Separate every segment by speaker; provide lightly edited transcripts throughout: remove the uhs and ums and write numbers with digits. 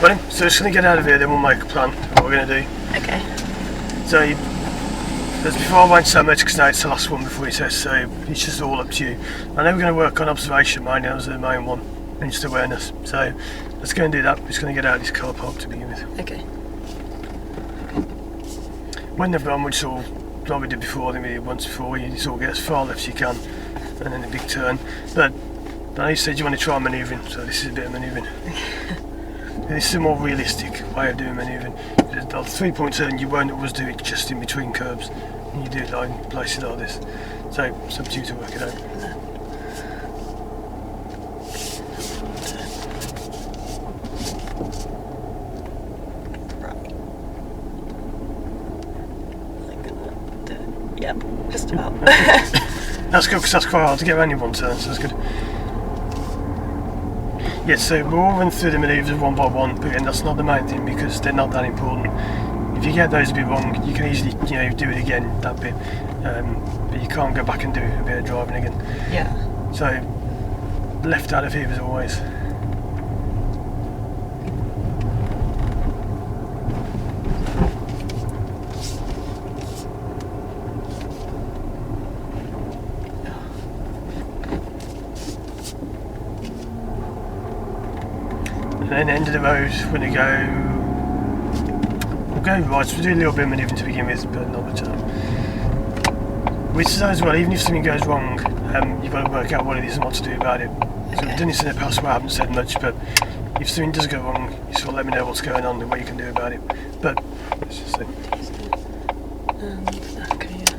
Speaker 1: Well, so just going to get out of here, then we'll make a plan of what we're going to do.
Speaker 2: Okay.
Speaker 1: So, as before I won't say much because now it's the last one before you test, so it's just all up to you. I know we're going to work on observation mainly, that was the main one, and just awareness. So, let's go and do that. We're just going to get out of this car park to begin with.
Speaker 2: Okay.
Speaker 1: When they've gone, we just all, like we did before, then we did once before, you just all get as far left as you can, and then a big turn. But I know you said you want to try manoeuvring, so this is a bit of manoeuvring. This is a more realistic way of doing manoeuvring. The 3-point turn, you won't always do it just in between curbs, and you do it like in places like this. So it's up to you to work it out.
Speaker 2: Yep, just about.
Speaker 1: That's good because that's quite hard to get around in one turn, so that's good. Yeah, so we'll all run through the manoeuvres one by one, but again, that's not the main thing because they're not that important. If you get those a bit wrong, you can easily, do it again, that bit, but you can't go back and do a bit of driving again.
Speaker 2: Yeah.
Speaker 1: So, left out of here as always. And then end of the road, we're going to we'll go right, so we'll do a little bit of manoeuvring to begin with, but not much of that. Which is as well, even if something goes wrong, you've got to work out what it is and what to do about it. So we've done this in the past where I haven't said much, but if something does go wrong, you sort of let me know what's going on and what you can do about it. But, let's just see.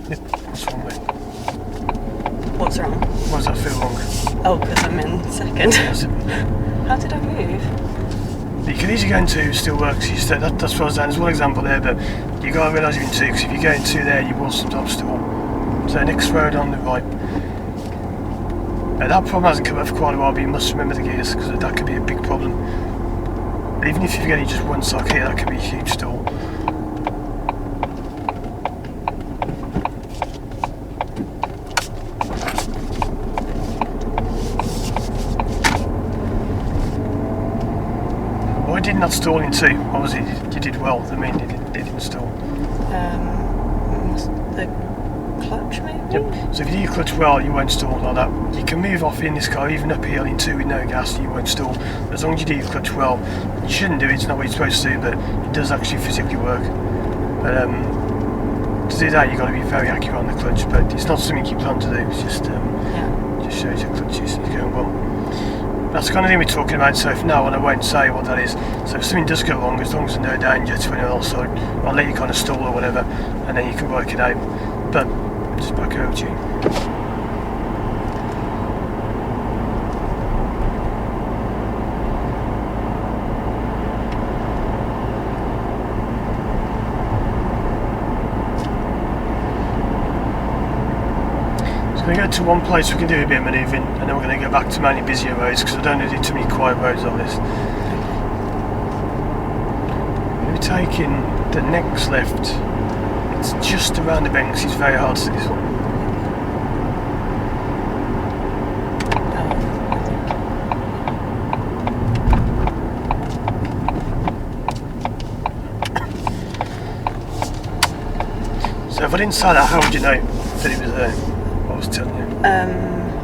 Speaker 1: Yep, what's wrong with it?
Speaker 2: What's wrong?
Speaker 1: Why does that feel wrong?
Speaker 2: Oh, because I'm in second. How did I move?
Speaker 1: You can easily go in 2, still works. That's what I was saying. There's one example there, but you got to realise you're in 2 because if you go in 2 there, you will sometimes stall. So next road on the right. Now that problem hasn't come up for quite a while, but you must remember the gears because that could be a big problem. Even if you're getting just one sock here, that could be a huge stall. Why did not stall in 2? What was it? You did well. I mean, it didn't stall.
Speaker 2: The clutch maybe?
Speaker 1: Yep. So if you do your clutch well, you won't stall like that. You can move off in this car, even uphill in 2 with no gas, you won't stall. As long as you do your clutch well, you shouldn't do it. It's not what you're supposed to do, but it does actually physically work. But to do that, you've got to be very accurate on the clutch. But it's not something you plan to do. It's just shows your clutch is going well. That's the kind of thing we're talking about, so for now on I won't say what that is. So if something does go wrong, as long as there's no danger to anyone else, I'll let you kind of stall or whatever, and then you can work it out. But just back over to you. So we're going to go to one place we can do a bit of manoeuvring, and then we're going to go back to mainly busier roads because I don't want to do too many quiet roads on this. We're taking the next left. It's just around the bend because it's very hard to see this one. So if I didn't say that, how would you know that it was there? What I was telling you.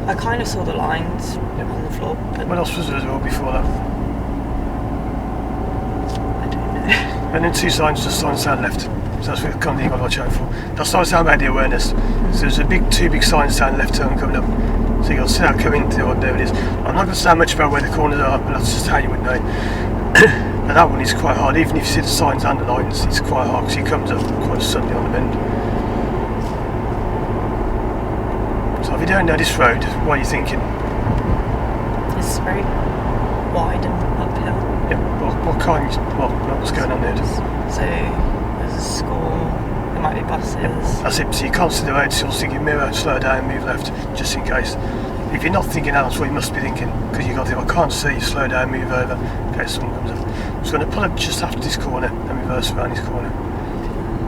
Speaker 2: I kind of saw the lines on the floor. But
Speaker 1: What else was there as well before that?
Speaker 2: I don't know.
Speaker 1: And then 2 signs, just sign stand left. So that's what the kind of thing I've got to watch out for. That's not sound about the awareness. So there's a 2 big signs down left turn coming up. So you've got to see that coming to whatever it is. I'm not going to say much about where the corners are, but that's just how you would know. And that one is quite hard. Even if you see the signs and the lines, it's quite hard because it comes up quite suddenly on the bend. So if you don't know this road, what are you thinking?
Speaker 2: It's very wide and uphill.
Speaker 1: Yeah, what kind? What's going on there?
Speaker 2: So there's a school, there might be buses.
Speaker 1: Yep, that's it. So you can't see the road, so you're thinking mirror, slow down, move left, just in case. If you're not thinking that, that's what you must be thinking, because you've got to think, I can't see, slow down, move over, in case someone comes up. So I'm going to pull up just after this corner and reverse around this corner.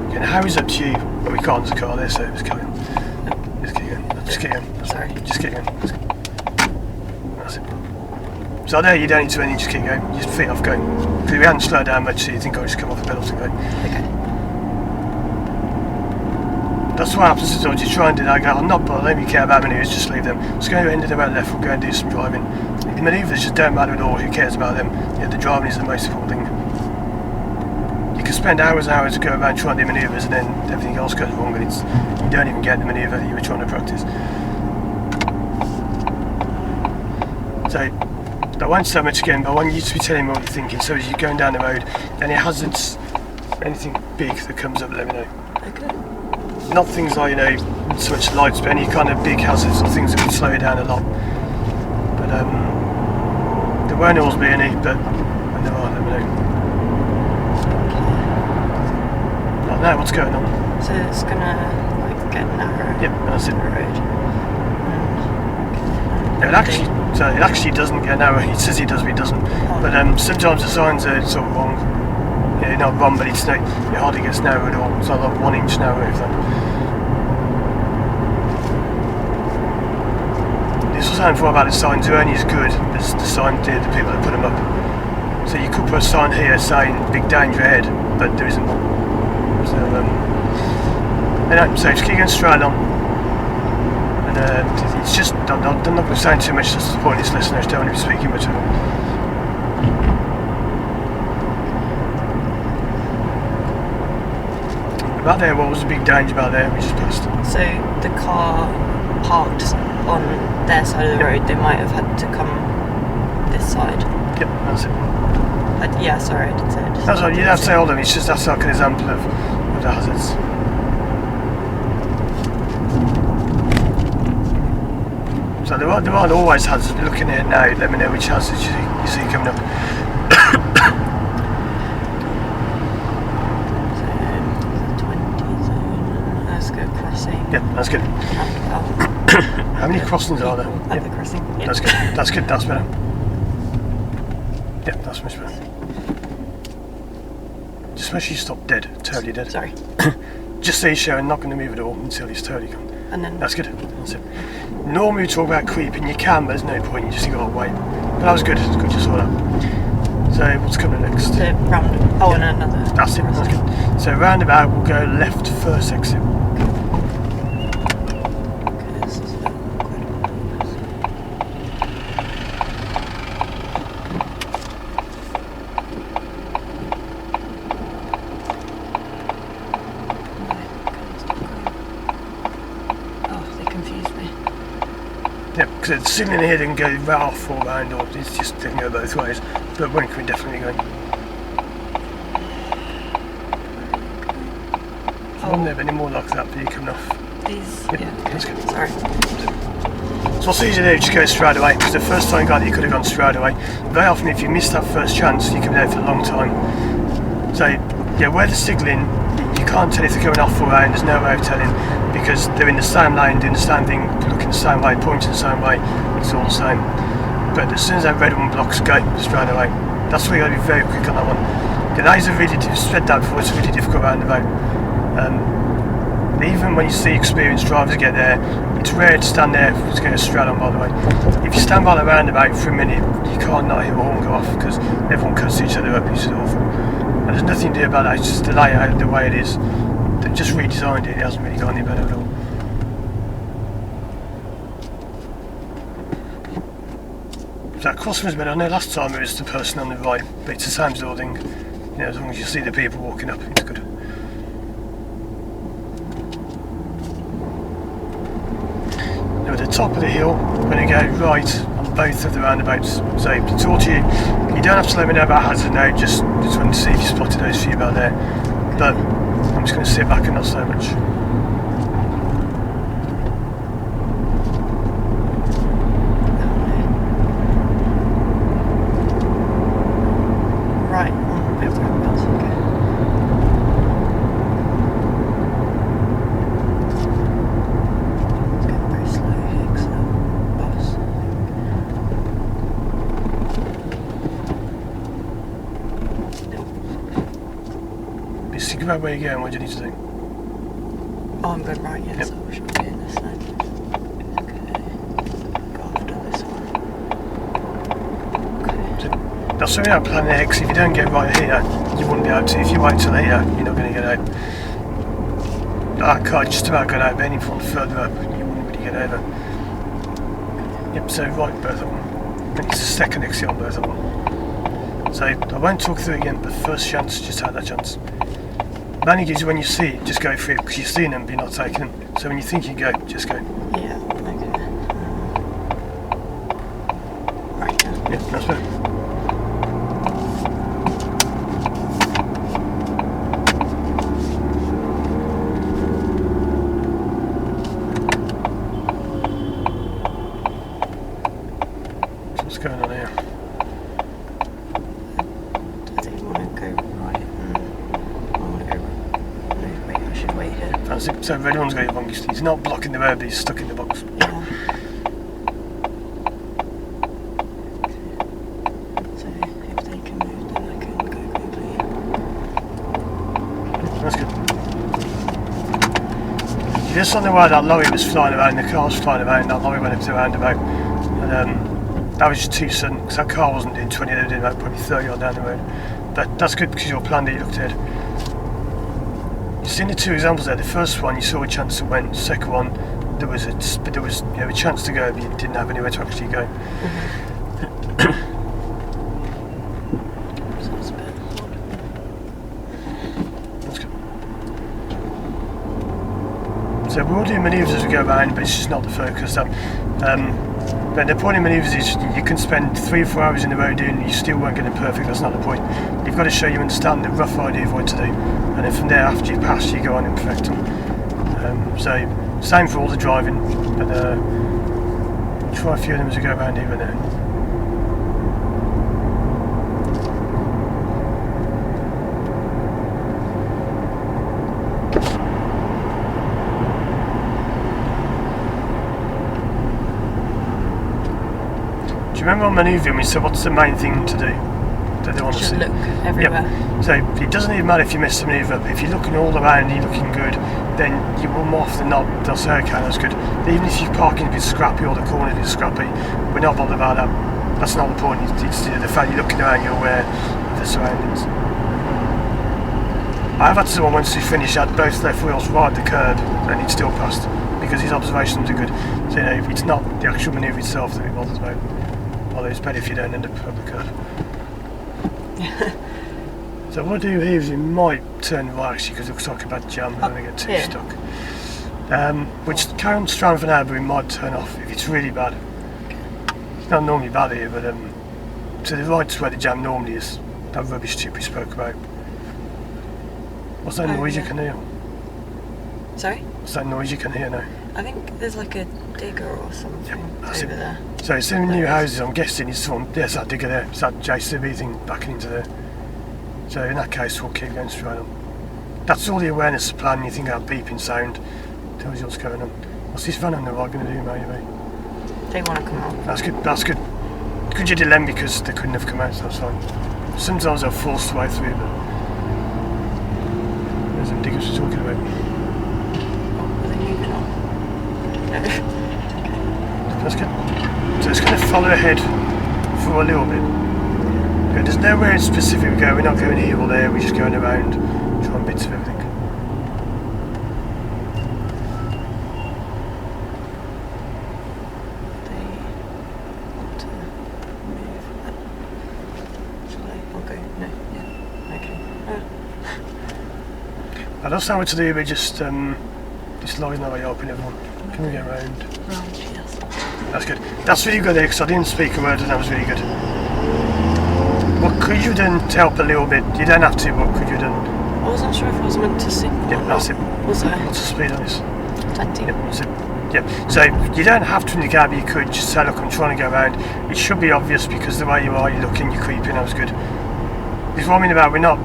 Speaker 1: Okay, now Harry's up to you, but we can't, there's a car there, so just carry on. Just keep going. Just keep going.
Speaker 2: Sorry.
Speaker 1: Just keep going. That's it. So there you don't need to any, just keep going, just feet off going. Because if we hadn't slowed down much, so you think I'll just come off the pedals and go.
Speaker 2: Okay.
Speaker 1: That's what happens is I'll just try and do that. I go, I'm not bothered, I don't really care about manoeuvres, just leave them. Just go into the right left, we'll go and do some driving. The manoeuvres just don't matter at all, who cares about them? Yeah, the driving is the most important thing. You can spend hours and hours to go around trying to do manoeuvres and then everything else goes wrong and you don't even get the manoeuvre that you were trying to practice. So, I won't say much again, but I want you to be telling me what you're thinking. So as you're going down the road, any hazards, anything big that comes up, let me know.
Speaker 2: Okay.
Speaker 1: Not things like, so much lights, but any kind of big hazards or things that can slow you down a lot. But there won't always be any, but when there are, let me know. Right now, what's going on?
Speaker 2: So it's gonna get narrow.
Speaker 1: Yep, that's it.
Speaker 2: The road.
Speaker 1: No, it actually doesn't get narrow. It says it does, but it doesn't.
Speaker 2: Oh.
Speaker 1: But sometimes the signs are sort of wrong. Yeah, not wrong, but it hardly gets narrow at all. It's like 1 inch narrow, if that. This was saying before about the signs are only as good as the sign did, the people that put them up. So you could put a sign here saying big danger ahead, but there isn't one. So, so just keep going straight on. And it's just, I'm not going to say too much, that's the point of this lesson, I just don't want to be speaking much of it. About there, what was the big danger about there we just passed?
Speaker 2: So the car parked on their side of the road, they might have had to come this side.
Speaker 1: Yep, that's it.
Speaker 2: Yeah, sorry, I did say it.
Speaker 1: That's right, you don't have to say all of them, it's just that's like an example of the hazards. So there aren't always hazards, but looking at it now, let me know which hazards you see coming up. Yep, that's good. How many crossings are there?
Speaker 2: At the crossing. Yep.
Speaker 1: That's good. That's good. That's better. Yep, that's much better. Just make sure you stop dead, totally dead.
Speaker 2: Sorry.
Speaker 1: Just so you're showing, not going to move at all until he's totally gone.
Speaker 2: And then.
Speaker 1: That's good. That's it. Normally we talk about creeping. You can, but there's no point. You just got to wait. But that was good. It's good you saw that. So what's coming next?
Speaker 2: The roundabout. Oh, and another.
Speaker 1: That's it. That's good. So roundabout, we'll go left first exit. Yeah, because it's signaling here they can go right off or round, or it's just they can go both ways. But one can definitely go. I won't have any more like that, but you coming off.
Speaker 2: These.
Speaker 1: Yeah, that's good.
Speaker 2: Sorry.
Speaker 1: So what's easy to do, just go straight away, because the first time you got it, you could have gone straight away. Very often, if you miss that first chance, you can be there for a long time. So, yeah, where they're signalling, you can't tell if they're going off or round, there's no way of telling, because they're in the same lane, doing the same thing, looking the same way, pointing the same way, it's all the same. But as soon as that red one blocks, go straight away. That's why you got to be very quick on that one. The lanes are really, said that before, it's really difficult roundabout. Even when you see experienced drivers get there, it's rare to stand there if it's going straight on, by the way. If you stand by the roundabout for a minute, you can't not hear a horn go off, because everyone cuts each other up, it's just awful. And there's nothing to do about that, it's just the layout, the way it is. They've just redesigned it, it hasn't really got any better at all. So that crossing was better. I know last time it was the person on the right, but it's the same sort of thing. You know, as long as you see the people walking up, it's good. Now at the top of the hill, we're going to go right on both of the roundabouts. So to talk to you, you don't have to let me know about hazard now, just wanted to see if you spotted those few about there. But I'm just going to sit back and not say much.
Speaker 2: Right. Both roundabouts. Okay. It's going very slow here because of the bus.
Speaker 1: Just think about where you're going, what do you need to do?
Speaker 2: Oh, I'm going right, yes.
Speaker 1: Yep.
Speaker 2: So we should be in this lane. Okay. Go after this one.
Speaker 1: That's something I'm planning ahead, because if you don't get right here, you wouldn't be able to. If you wait till here, you're not going to get out. That car just about got out, but any point further up, you wouldn't really get over. Yep, so right, both of them. And it's the second exit on both of them. So I won't talk through it again, but first chance, just have that chance. Manning is when you see it, just go for it, because you've seen them, but you're not taking them. So when you think you go, just go.
Speaker 2: Yeah, okay. Right, yeah.
Speaker 1: Yeah, that's better. So what's going on here?
Speaker 2: I think I want to go right. I want to go. No, wait, I should wait here.
Speaker 1: That's it. So red one's got it wrong. He's not blocking the road, but he's stuck in the box.
Speaker 2: Yeah. So if they can move, then I can go quickly.
Speaker 1: That's good. Just on the way that lorry was flying around, the car was flying around, that lorry went up to the roundabout. And that was just too sudden, because that car wasn't doing 20, they were doing about probably 30 on down the road. But that's good because your plan that you looked ahead. You've seen the two examples there. The first one you saw a chance to win. The second one there was a chance to go, but you didn't have anywhere to actually go.
Speaker 2: So it's a bit odd.
Speaker 1: That's good. So we're all doing manoeuvres as we go around, but it's just not the focus. But the point in manoeuvres is you can spend 3 or 4 hours in the road doing it, you still won't get it perfect. That's not the point. You've got to show you understand the rough idea of what to do, and then from there, after you pass, you go on and perfect them. So same for all the driving, but we'll try a few of them as we go around here and there. Do you remember on manoeuvring we said what's the main thing to do that they want to
Speaker 2: Just
Speaker 1: see?
Speaker 2: look everywhere.
Speaker 1: Yep. So it doesn't even matter if you miss the manoeuvre, but if you're looking all around and you're looking good, then you will more often than not, they'll say, okay, that's good. Even if you're parking a bit scrappy or the corner is scrappy, we're not bothered about that. That's not the point. It's the fact you're looking around, you're aware of the surroundings. I have had someone once who finished, had both left wheels right at the curb and he'd still passed because his observations are good. So it's not the actual manoeuvre itself that he bothers about. Although it's better if you don't end up on the curb. So what I do here is you might turn right actually because it looks like a bad jam and I get too
Speaker 2: here.
Speaker 1: stuck. Which carry on strand for now, but we might turn off if it's really bad. It's not normally bad here, but to the right's where the jam normally is. That rubbish tip we spoke about. What's that noise you can hear?
Speaker 2: Sorry?
Speaker 1: What's that noise you can hear now?
Speaker 2: I think there's like a digger or something
Speaker 1: that's
Speaker 2: over
Speaker 1: it.
Speaker 2: there.
Speaker 1: So it's in new houses, I'm guessing it's from, there's that digger there, it's that JCB thing backing into there. So in that case we'll keep going straight on. That's all the awareness of plan, you think that beeping sound tells you what's going on. What's this van on the right going to do maybe?
Speaker 2: They want to come out.
Speaker 1: That's good, that's good. Good you did them because they couldn't have come out, so that's fine. Sometimes they're forced way through, but there's them diggers we're talking about.
Speaker 2: Oh, are they moving on? No.
Speaker 1: That's good. So it's going to follow ahead for a little bit. Okay, there's nowhere specific we go, we're not going here or there, we're just going around, trying bits of everything.
Speaker 2: They want to move. Shall I? I'll go. No. Yeah. Okay.
Speaker 1: I don't know what to do, but just this lorry's not very open, everyone. Can we get around?
Speaker 2: Right. Yes.
Speaker 1: That's good. That's really good there, because I didn't speak a word and that was really good. What could you done to help a little bit? You don't have to, what could you done?
Speaker 2: I wasn't sure if I was meant to signal.
Speaker 1: Yeah, that's it.
Speaker 2: Was I?
Speaker 1: What's the speed on this?
Speaker 2: 20.
Speaker 1: Yep, that's it. Yep. So you don't have to indicate, but you could just say, look, I'm trying to go around. It should be obvious because the way you are, you're looking, you're creeping, that was good. This is what I mean about, we're not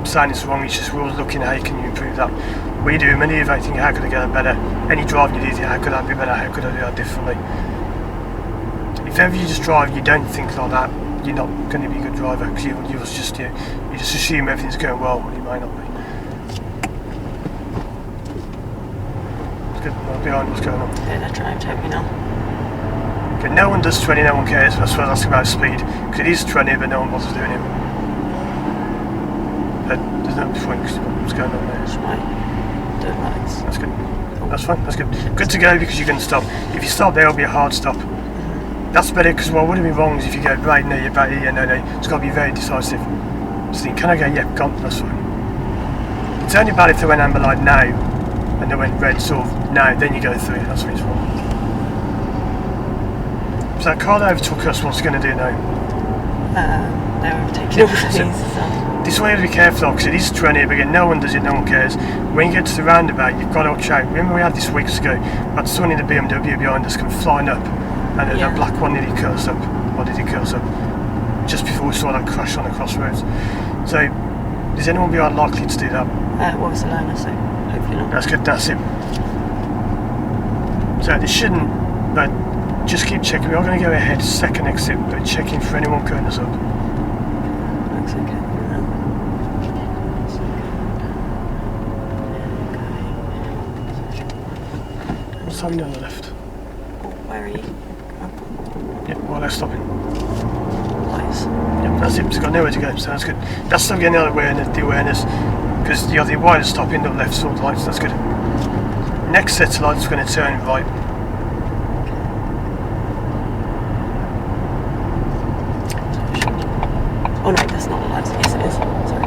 Speaker 1: saying it's wrong, it's just we're always looking at how can you improve that. We do manoeuvre, thinking how could I get that better? Any driving you do, how could that be better? How could I do that differently? If ever you just drive, you don't think like that, you're not going to be a good driver because you just assume everything's going well when it might not be. It's good. I'm behind what's going on.
Speaker 2: Okay, they're trying to take me now.
Speaker 1: But no one does 20, no one cares. That's what I was asking about speed. Because it is 20, but no one bothers doing it. There's no point because what's going on there. That's good. That's fine, that's good. Good to go because you can stop. If you stop there, it'll be a hard stop. That's better because what would be wrong is if you go right, no, you're back here, no, no. It's got to be very decisive. So can I go? Yeah, gone, that's fine. It's only bad if they went amber light now and they went red sort of now, then you go through. That's when it's wrong. So that car that overtook us, what's it going to do now?
Speaker 2: They're overtaking all these.
Speaker 1: This way you have to be careful because it is 20, but again, no one does it, no one cares. When you get to the roundabout, you've got to watch out. Remember we had this weeks ago, we had someone in the BMW behind us come flying up, and the black one nearly cut us up, or did he cut us up? Just before we saw that crash on the crossroads. So, is anyone behind likely to do that?
Speaker 2: Well, it's a learner, so hopefully not.
Speaker 1: That's good, that's it. So they shouldn't, but just keep checking. We are going to go ahead, second exit, but checking for anyone cutting us up.
Speaker 2: Looks okay.
Speaker 1: What's happening on the left?
Speaker 2: Oh, where are you?
Speaker 1: Yep, well, they're stopping.
Speaker 2: Lights.
Speaker 1: Yep, that's it. It's got nowhere to go, so that's good. That's still getting the awareness, because you have the wider stopping, the left sort of lights, that's good. Next set of lights, we're going to turn right.
Speaker 2: Oh no, that's not the lights. Yes, it is. Sorry.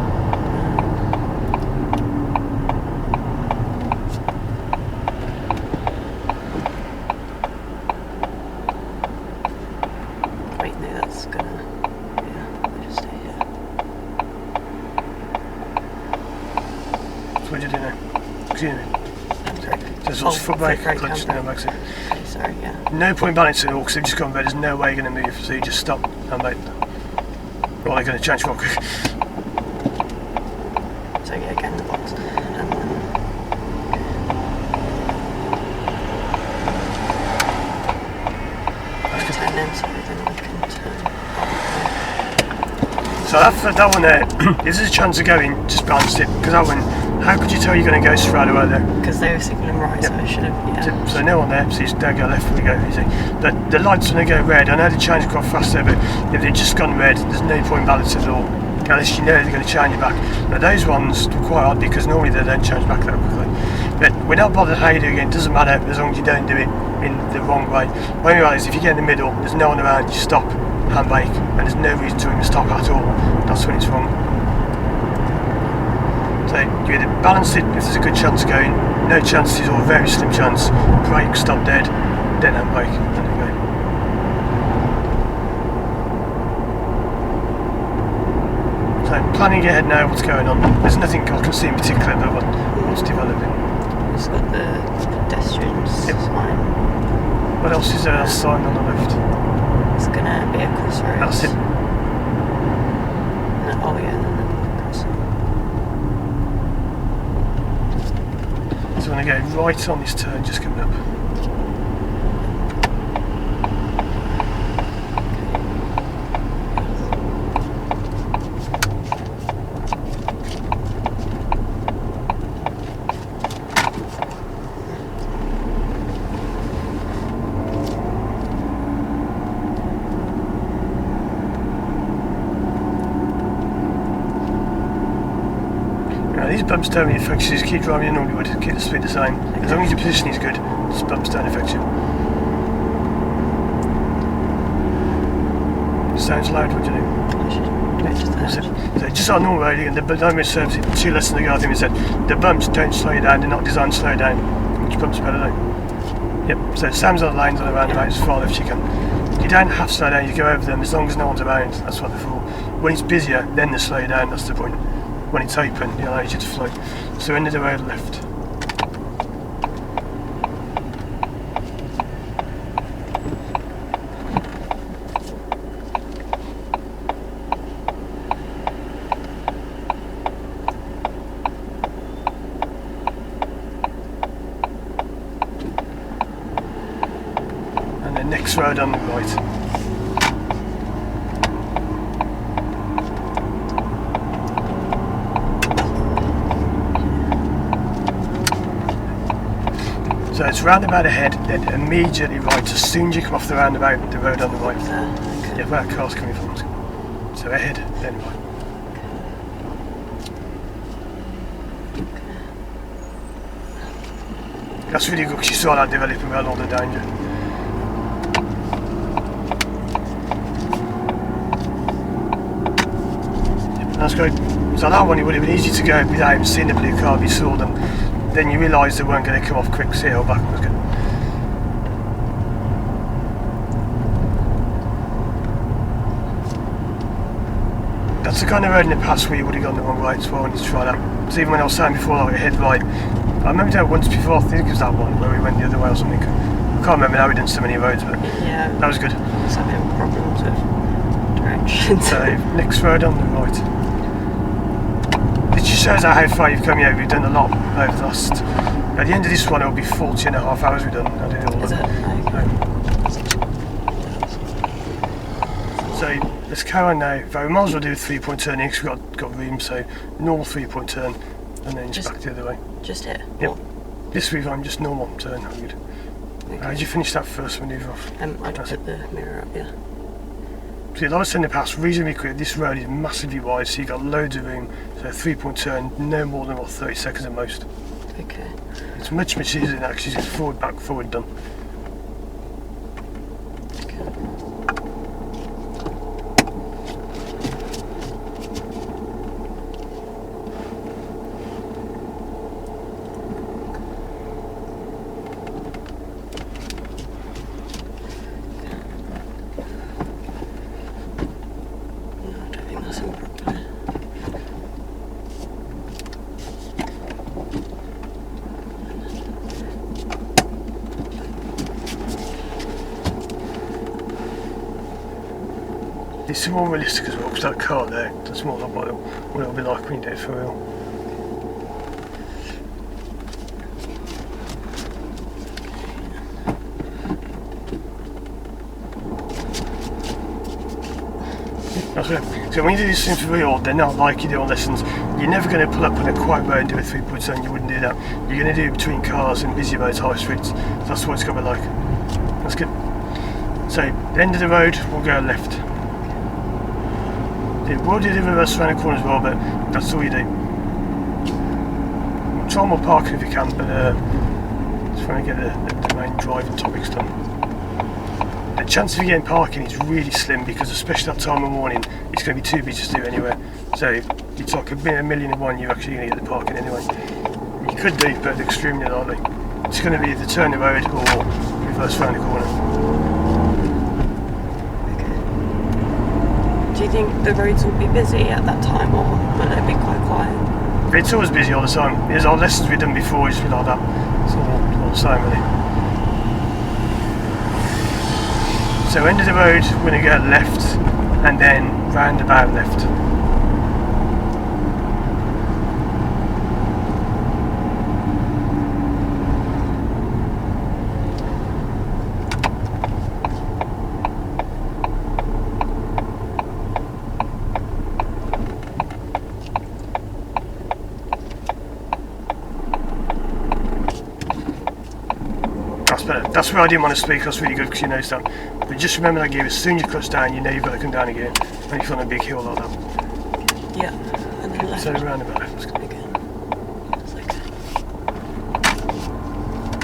Speaker 2: Wait, no, that's gonna. Yeah, I'll just stay here.
Speaker 1: So what do you do now? Excuse me.
Speaker 2: Sorry.
Speaker 1: There's also foot brake, clutch, no exit.
Speaker 2: Okay, sorry, yeah.
Speaker 1: No point balancing at all because they've just gone red. There's no way you're going to move, so you just stop and wait. Or they're going to change real quick.
Speaker 2: So yeah, get in the box. And then... turn in, so then I can turn.
Speaker 1: So that one there, this is a chance of going, just balance it. Because that one, how could you tell you're going to go straight away there?
Speaker 2: Because they were signalling right, so I should have, yeah.
Speaker 1: So no one there, so you don't go left, we go easy. The lights when they go red, I know they change quite fast there, but if they've just gone red, there's no point balancing at all. Unless you know they're going to change you back. Now those ones are quite odd because normally they don't change back that quickly. But we're not bothered how you do it again, it doesn't matter as long as you don't do it in the wrong way. What I realise is if you get in the middle, there's no one around, you stop, hand brake, and there's no reason to even stop at all. That's when it's wrong. So you either balance it if there's a good chance going, no chances or a very slim chance, brake, stop dead, then hand brake, and then go. So planning ahead now what's going on. There's nothing I can see in particular about what's developing.
Speaker 2: It's got the pedestrian sign.
Speaker 1: What else is there else sign on the left?
Speaker 2: It's gonna be a crossroads.
Speaker 1: That's it.
Speaker 2: No, oh yeah, then the crossroads.
Speaker 1: So we're going to go right on this turn just coming up. These bumps don't really affect you, just keep driving in normally would, keep the speed the same. As long as your position is good, these bumps don't affect you. Sounds loud, what do you do?
Speaker 2: I should go just there.
Speaker 1: So just on normal road again, the dynamic serves it 2 lessons ago I think we said, the bumps don't slow you down, they're not designed to slow you down. Which bumps better though? Yep, so Sam's on the lanes on the roundabout as far left you can. You don't have to slow down, you go over them as long as no one's around, that's what they're for. When it's busier, then they slow you down, that's the point. When it's open, it allows you to flow. So into the road left. And the next road on the right. So it's roundabout ahead, then immediately right. As soon as you come off the roundabout, the road on the right.
Speaker 2: There. Okay.
Speaker 1: Yeah, where that car's coming from. So ahead, then right. That's really good because you saw that developing well, all the danger. That's great. So that one, it would have been easy to go without even seeing the blue car. If you saw them, then you realised they weren't going to come off quick. See how back. Okay. That's the kind of road in the past where you would have gone the wrong way as well. I need to try that. So even when I was saying before, like head right, I remember doing it once before. I think it was that one where we went the other way or something. I can't remember now. We've done so many roads, but
Speaker 2: Yeah.
Speaker 1: that was good.
Speaker 2: Just having problems with directions.
Speaker 1: So next road on the right. It just shows how far you've come. Yeah, we've done a lot over the last. At the end of this one, it'll be 40 and a half hours we've done. I did it all.
Speaker 2: Is it? Okay.
Speaker 1: So let's carry on now. We might as well do a 3-point turn because we've got room. So normal 3-point turn, and then just back the other way.
Speaker 2: Just here?
Speaker 1: Yep. This week I'm just normal turn. How good.
Speaker 2: Okay.
Speaker 1: How did you finish that first manoeuvre off?
Speaker 2: I just put the mirror up, yeah.
Speaker 1: See, a lot of in the past, reasonably quick. This road is massively wide, so you've got loads of room. So a 3-point turn, no more than 30 seconds at most.
Speaker 2: Okay.
Speaker 1: It's much easier than actually just forward, back, forward, done. It's more realistic as well, because that car there, that's more like what it'll be like when you do it for real. That's right. So when you do these things for real, they're not like you do on lessons. You're never going to pull up on a quiet road and do a 3-point turn, you wouldn't do that. You're going to do it between cars and busy roads, high streets. That's what it's going to be like. That's good. So, the end of the road, we'll go left. We'll do the reverse around the corner as well, but that's all you do. Try more parking if you can, but just trying to get the main driving topics done. The chance of you getting parking is really slim because, especially that time of morning, it's going to be too busy to do anywhere. So it's like a million and one you're actually going to get the parking anyway. You could do, but extremely likely. It's going to be either turn the road or reverse around the corner.
Speaker 2: Do you think the roads will be busy at that time, or will it be quite quiet?
Speaker 1: It's always busy all the time. There's our lessons we've done before, it's been like that. It's all the same really. So end of the road, we're going to go left and then roundabout left. That's where I didn't want to speak, that's really good because you noticed that. But just remember that gear, as soon as you clutch down, you know you've got to come down again when you're on a big hill like that.
Speaker 2: Yeah, and then left.
Speaker 1: So roundabout left.
Speaker 2: Again. It's okay.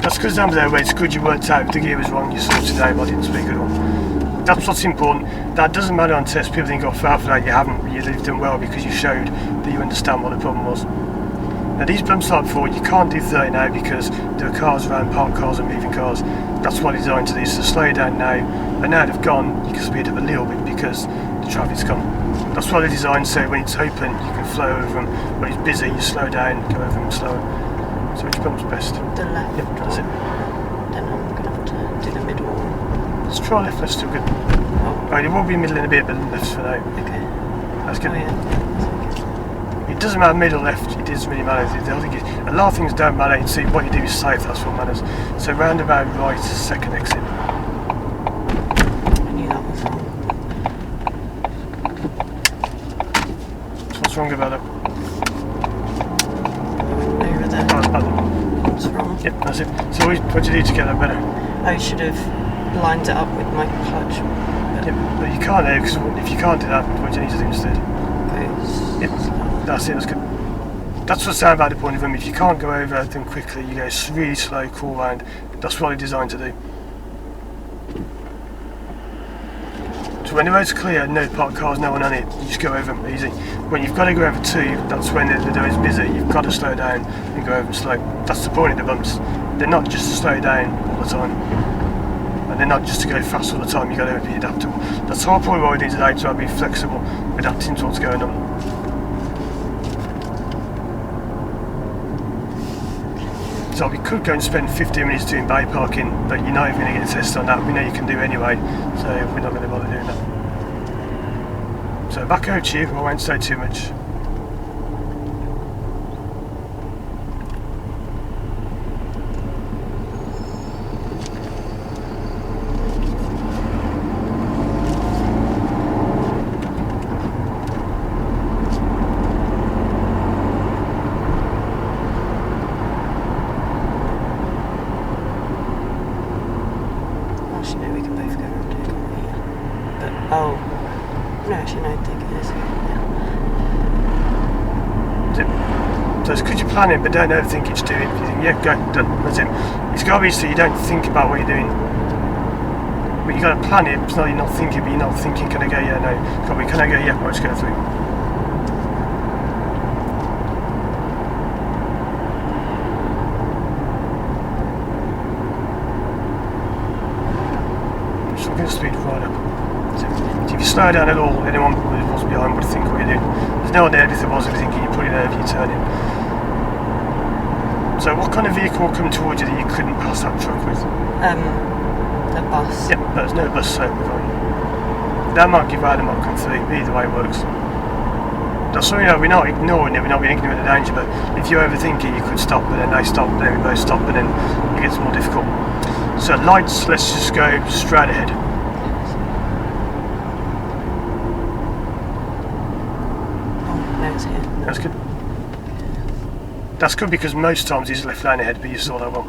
Speaker 1: That's because down there where it's good you worked out if the gear was wrong, you sorted it out, but I didn't speak at all. That's what's important. That doesn't matter on tests, people think you got far for that, you haven't, you've done well because you showed that you understand what the problem was. Now these bumps like before, you can't do 30 now because there are cars around, parked cars and moving cars. That's why they're designed to these, so slow down now. And now they've gone, you can speed up a little bit because the traffic's gone. That's why they're designed so when it's open, you can flow over them. When it's busy, you slow down, go over them slower. So which bump's best?
Speaker 2: The left.
Speaker 1: Yep, that's it.
Speaker 2: Then I'm going to have to do the middle one.
Speaker 1: Let's try left, that's still good.
Speaker 2: Oh.
Speaker 1: Right, it will be middle in a bit, but left's for now.
Speaker 2: Okay.
Speaker 1: That's good.
Speaker 2: Oh, yeah.
Speaker 1: It doesn't matter middle left, it doesn't really matter. A lot of things don't matter, you see what you do is safe, that's what matters. So roundabout right, second exit.
Speaker 2: I knew that was wrong.
Speaker 1: So what's wrong about it?
Speaker 2: Over there.
Speaker 1: Oh,
Speaker 2: what's wrong.
Speaker 1: Yep, that's it. So what do you do to get that better?
Speaker 2: I should have lined it up with my clutch.
Speaker 1: Yep, but you can't there, because if you can't do that, what do you need to do instead? Yep, that's it, that's good. That's what's sad about the point of them. If you can't go over them quickly, you go really slow, crawl round. That's what they're designed to do. So when the road's clear, no parked cars, no one on it, you just go over them easy. When you've got to go over two, that's when the road's busy. You've got to slow down and go over them slow. That's the point of the bumps. They're not just to slow down all the time. And they're not just to go fast all the time, you've got to be adaptable. That's the whole point of what we do today, to be flexible, adapting to what's going on. So we could go and spend 15 minutes doing bay parking, but you're not even going to get a test on that. We know you can do anyway, so we're not going to bother doing that. So back over to you, I won't say too much.
Speaker 2: Oh, no, actually, no, I think it is.
Speaker 1: Yeah. So it's because you're planning, but don't overthink it. Do it. You think, yeah, go, done. That's it. It's got to be so you don't think about what you're doing. But you got to plan it. It's not you're not thinking, but you're not thinking. Can I go? Yeah, no. Can I go? Yeah, let's go through. So I'm going to speed right up. If you slow down at all, anyone who was behind would think what you're doing. There's no one there if there was thinking you're putting over, you're turning. So what kind of vehicle will come towards you that you couldn't pass that truck with?
Speaker 2: The bus.
Speaker 1: Yep, there's no bus, so we're fine. That might give out, it might come through, either way it works. That's something that we're not ignoring it, we're not being ignorant of the danger, but if you overthink it, you could stop, and then they stop, and then we both stop, and then it gets more difficult. So lights, let's just go straight ahead. That's good. That's good because most times he's left lane ahead, but you saw that well.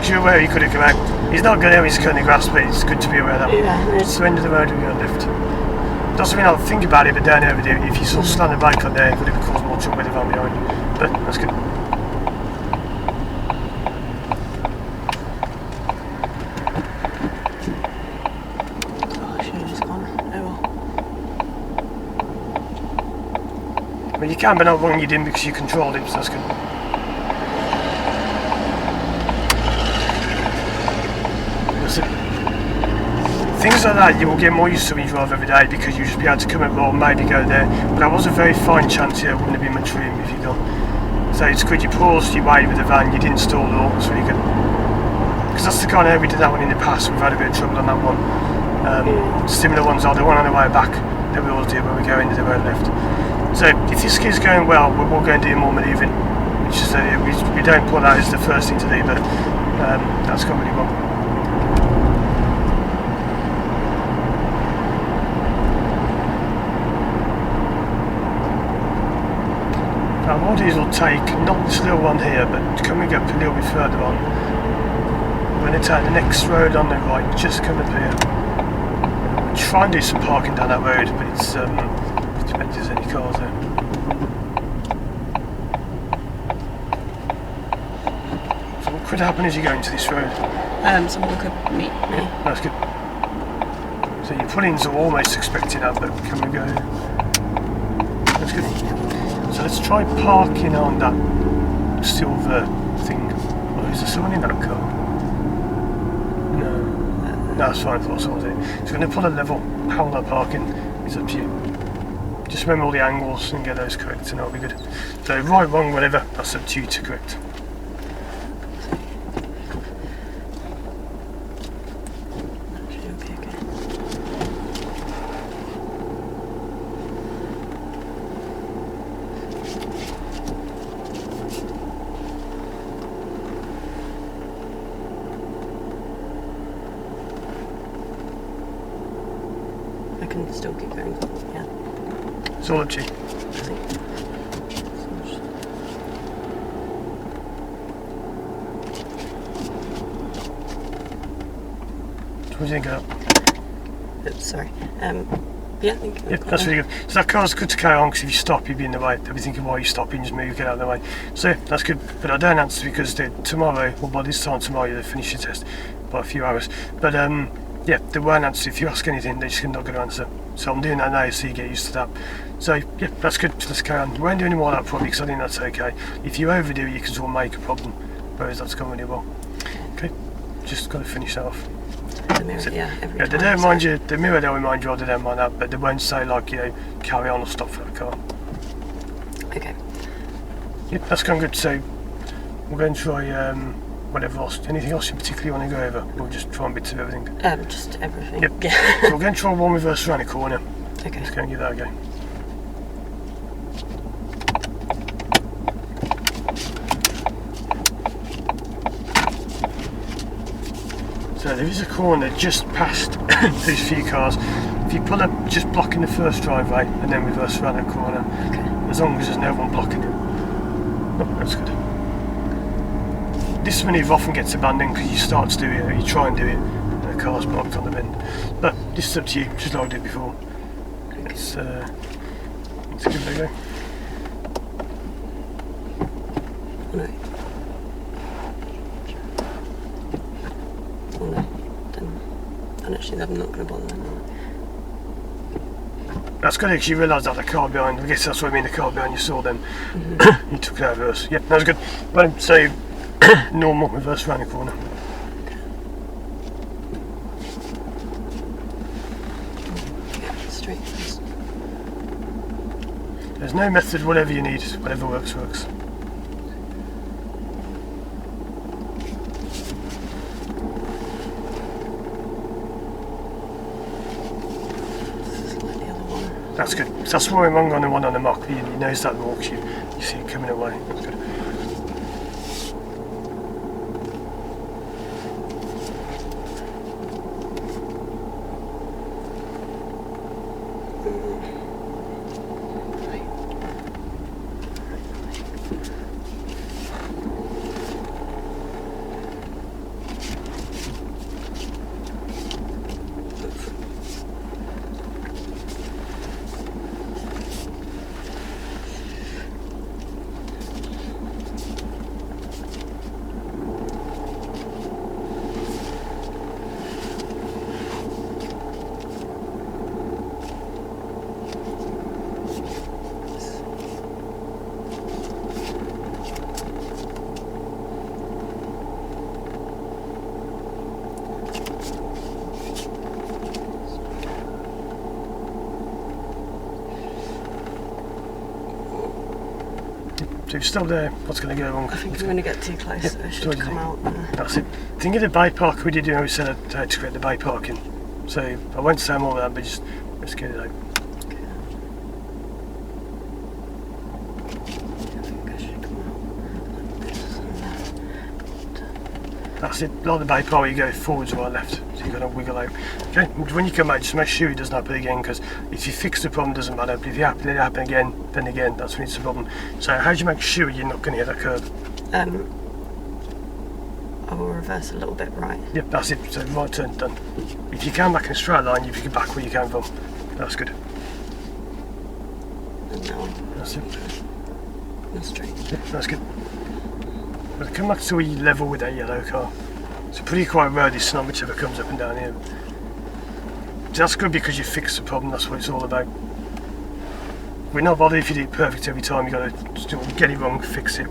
Speaker 1: You're aware he could have come out. He's not going out, he's cutting the grass, but it's good to be aware of that.
Speaker 2: Yeah.
Speaker 1: It's the end of the road we got left. Doesn't mean I'll think about it, but don't overdo it. If you sort of slam the bike on there, it could have caused more trouble with the van behind. But that's good.
Speaker 2: Oh, I should have just gone. Oh well.
Speaker 1: Well, you can, but not when you didn't because you controlled it, so that's good. Things like that you will get more used to when you drive every day because you just be able to come up more, maybe go there. But that was a very fine chance here, wouldn't have been much room if you'd gone. So it's good you paused, you waited with the van, you didn't stall at all, that's really good. because that's the kind of area we did that one in the past. We've had a bit of trouble on that one. Similar ones are the one on the way back that we always do when we go into the road left. So if this is going well, we'll go and do more manoeuvring, which is we don't put that as the first thing to do, but that's gone really well. Now what it is, we'll take not this little one here, but coming up a little bit further on. We're going to take the next road on the right, just come up here. We'll try and do some parking down that road, but it depends if there's any cars there. So what could happen as you go into this road?
Speaker 2: Someone could meet me.
Speaker 1: Yeah, that's good. So your pull-ins are almost expecting that, but can we go? That's good. So let's try parking on that silver thing. Oh, is there someone in that car? No, that's fine, I thought someone was in. So we're going to put a level parallel parking. It's up to you. Just remember all the angles and get those correct and that'll be good. So right, wrong, whatever, that's up to you to correct.
Speaker 2: I can still keep going. Yeah.
Speaker 1: It's all up to you. What do you think of that?
Speaker 2: Oops, sorry. Yeah, I think.
Speaker 1: Yeah, that's really good. So that car's good to carry on because if you stop, you'd be in the way. They'll be thinking, why are you stopping? Just move, get out of the way. So yeah, that's good. But I don't answer because tomorrow, or by this time tomorrow, you'll finish your test by a few hours. But yeah, they won't answer. If you ask anything, they're just not going to answer. So I'm doing that now so you get used to that. So yeah, that's good. Let's carry on. We won't do any more of that probably because I think that's okay. If you overdo it, you can sort of make a problem. Whereas that's gone really well. Okay, just got to finish that off.
Speaker 2: The mirror,
Speaker 1: So,
Speaker 2: yeah, every
Speaker 1: yeah,
Speaker 2: time.
Speaker 1: they don't mind you. The mirror they'll remind you, or they don't mind that, but they won't say like carry on or stop for the car.
Speaker 2: Okay.
Speaker 1: Yep, that's gone good. So we're going to try whatever else. Anything else you particularly want to go over? We'll just try and bits of everything.
Speaker 2: Just everything.
Speaker 1: Yep.
Speaker 2: Yeah.
Speaker 1: So we're going to try one reverse around the corner.
Speaker 2: Okay.
Speaker 1: Let's go and give that a go. So there is a corner just past these few cars. If you pull up, just blocking the first driveway and then reverse around that corner.
Speaker 2: Okay.
Speaker 1: As long as there's no one blocking it. Oh, that's good. This manoeuvre often gets abandoned because you start to do it, or you try and do it, and the car's blocked on the bend. But this is up to you, just like I did before. Let's give it a go.
Speaker 2: Oh no. Oh no. Then, and actually, I'm not going to bother them.
Speaker 1: That's good because you realise that the car behind, I guess that's what I mean, the car behind you saw them. You took that reverse. Yep, that was good. Well, so normal reverse around the corner.
Speaker 2: Yeah, straight first.
Speaker 1: There's no method, whatever you need, whatever works, works. That's good. So that's why I'm on the one on the mock. He knows that walks you. You see it coming away. That's good. So if you stop there, what's going to go wrong?
Speaker 2: I think I'm going to get too close,
Speaker 1: Yep,
Speaker 2: so I
Speaker 1: so
Speaker 2: should come out.
Speaker 1: That's it. Think of the bay park we did, we said how to create the bay parking. So I won't say more of that, but just let's get it out.
Speaker 2: Okay. I think I should come out like this and
Speaker 1: That's it. Like the bay park, you go forwards or left. So you've got to wiggle out. Okay, when you come out, just make sure it doesn't happen again, because if you fix the problem, it doesn't matter. But if you let it happen again, then again, that's when it's a problem. So how do you make sure you're not going to hit that curb?
Speaker 2: I will reverse a little bit right.
Speaker 1: Yep, that's it. So right turn, done. If you can back in a straight line, you can back where you came from. That's good.
Speaker 2: And now
Speaker 1: That's it.
Speaker 2: in a straight.
Speaker 1: Yep, that's good. But come back to where you level with that yellow car. It's a pretty quiet road, it's not much ever comes up and down here. So that's good because you fixed the problem, that's what it's all about. We're not bothered if you do it perfect every time, you've got to still get it wrong, fix it.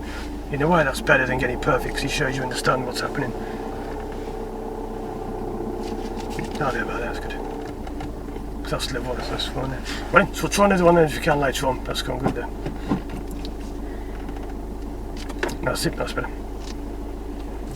Speaker 1: In a way that's better than getting it perfect because it shows you understand what's happening. No idea about that, that's good. That's level, that's fine there. Right, so we'll try another one then if you can later on, that's gone good there. That's it, that's better.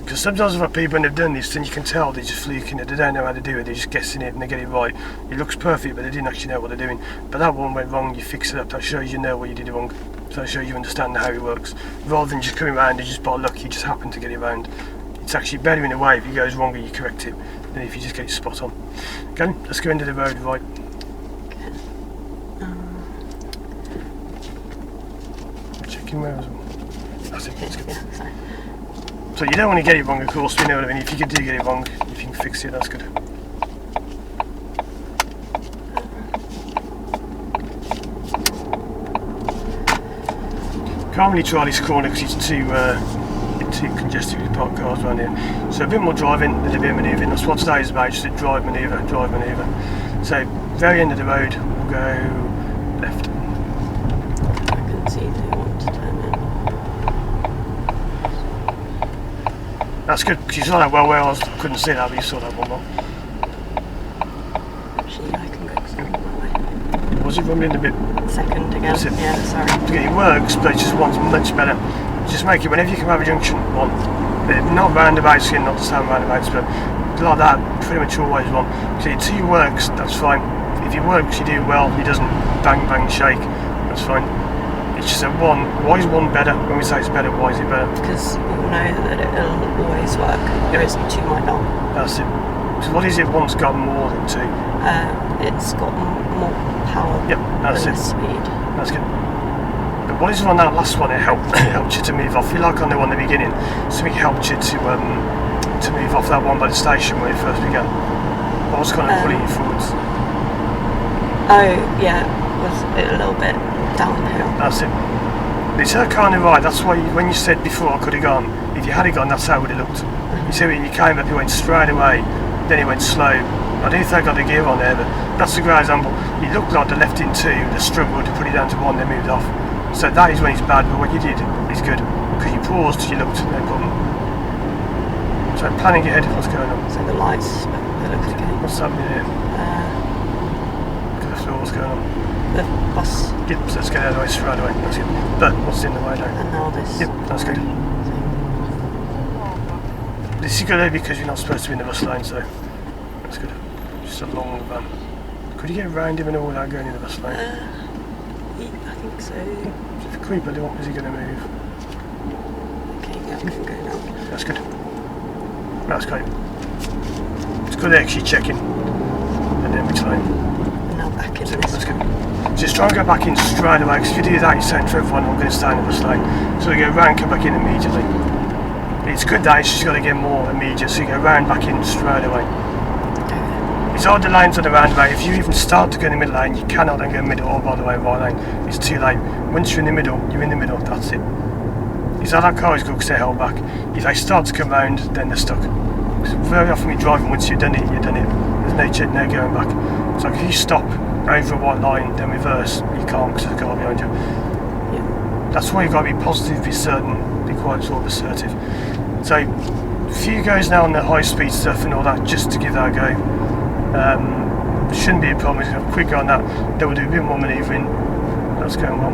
Speaker 1: Because sometimes with people when they've done this, then you can tell they're just fluking it, they don't know how to do it, they're just guessing it and they get it right. It looks perfect but they didn't actually know what they're doing. But that one went wrong, you fix it up, that shows you know what you did wrong. So that shows you understand how it works. Rather than just coming around and just by luck you just happen to get it round. It's actually better in a way if it goes wrong and you correct it than if you just get it spot on. Okay, let's go into the road right. Checking where as well. That's it, that's good.
Speaker 2: Yeah, sorry.
Speaker 1: So you don't want to get it wrong, of course, you know what I mean. If you do get it wrong, if you can fix it, that's good. Can't really try this corner because it's too congested with parked cars around here. So a bit more driving, a little bit of manoeuvring. That's what today is about, just a drive manoeuvre, drive manoeuvre. So very end of the road, we'll go left.
Speaker 2: I can see they want to turn in.
Speaker 1: That's good, because you saw that well where I couldn't see that, but you saw that one well.
Speaker 2: Actually, I can go second way.
Speaker 1: Was it rumbling a bit?
Speaker 2: Second again.
Speaker 1: Was it?
Speaker 2: Yeah, sorry.
Speaker 1: It works, but it just wants much better. Just make it whenever you come out of a junction one. Not roundabouts again, not the same roundabouts, but like that, pretty much always one. So until it works, that's fine. If it works, you do it well. It doesn't bang bang shake. That's fine. It's just a one. Why is one better? When we say it's better, why is it better?
Speaker 2: Because we'll know that it'll always work, whereas two might not.
Speaker 1: That's it. So what is it? One's got more than two.
Speaker 2: It's got more power
Speaker 1: that's
Speaker 2: than
Speaker 1: it.
Speaker 2: speed.
Speaker 1: That's good. But what is it on that last one? It helped you to move off. I feel like on the one at the beginning, something helped you to move off that one by the station where you first began. What was kind of pulling you forwards?
Speaker 2: Oh yeah, was it a little bit downhill?
Speaker 1: That's it. It's kind of right. That's why when you said before I could have gone, if you had it gone, that's how it would have looked. You see when you came up, it went straight away, then it went slow. I don't think I got the gear on there, but that's a great example. It looked like they left in two, they struggled to put it down to one, they moved off. So that is when it's bad, but what you did is good. Because you paused, you looked, no problem. So planning ahead, what's going on?
Speaker 2: So the lights, they look okay.
Speaker 1: What's happening here? What's going on?
Speaker 2: The bus.
Speaker 1: Yep, so let's get out of the way straight away. That's good. But what's in the way now?
Speaker 2: And now this.
Speaker 1: Yep, that's good. This is good because you're not supposed to be in the bus lane, so that's good. Just a long van. Could you get around him and all without going in the bus lane?
Speaker 2: I think so.
Speaker 1: If you creep a little, is he going to move?
Speaker 2: Okay, yeah, we can go now.
Speaker 1: That's good. That's great. It's good they're actually checking. And then which lane?
Speaker 2: And now back in this.
Speaker 1: That's good. Just try and go back in straight away, because if you do that, you're saying to everyone, I'm going to stay in the bus lane. So you go round, come back in immediately. It's good that it's just got to get more immediate, so you go round back in straight away. It's hard the lanes on the roundabout. If you even start to go in the middle lane, you cannot then go middle or by the way right lane. It's too late. Once you're in the middle, you're in the middle, that's it. It's how that car is good because they're held back. If they start to come round, then they're stuck. Because very often you're driving, once you've done it, you've done it. There's no going back. So if you stop over a white line, then reverse, you can't because there's a car behind you.
Speaker 2: Yeah.
Speaker 1: That's why you've got to be positive, be certain, be quite sort of assertive. So a few goes now on the high speed stuff and all that, just to give that a go. Shouldn't be a problem. If you have a quick go on that, then we'll do a bit more manoeuvring. That's going well.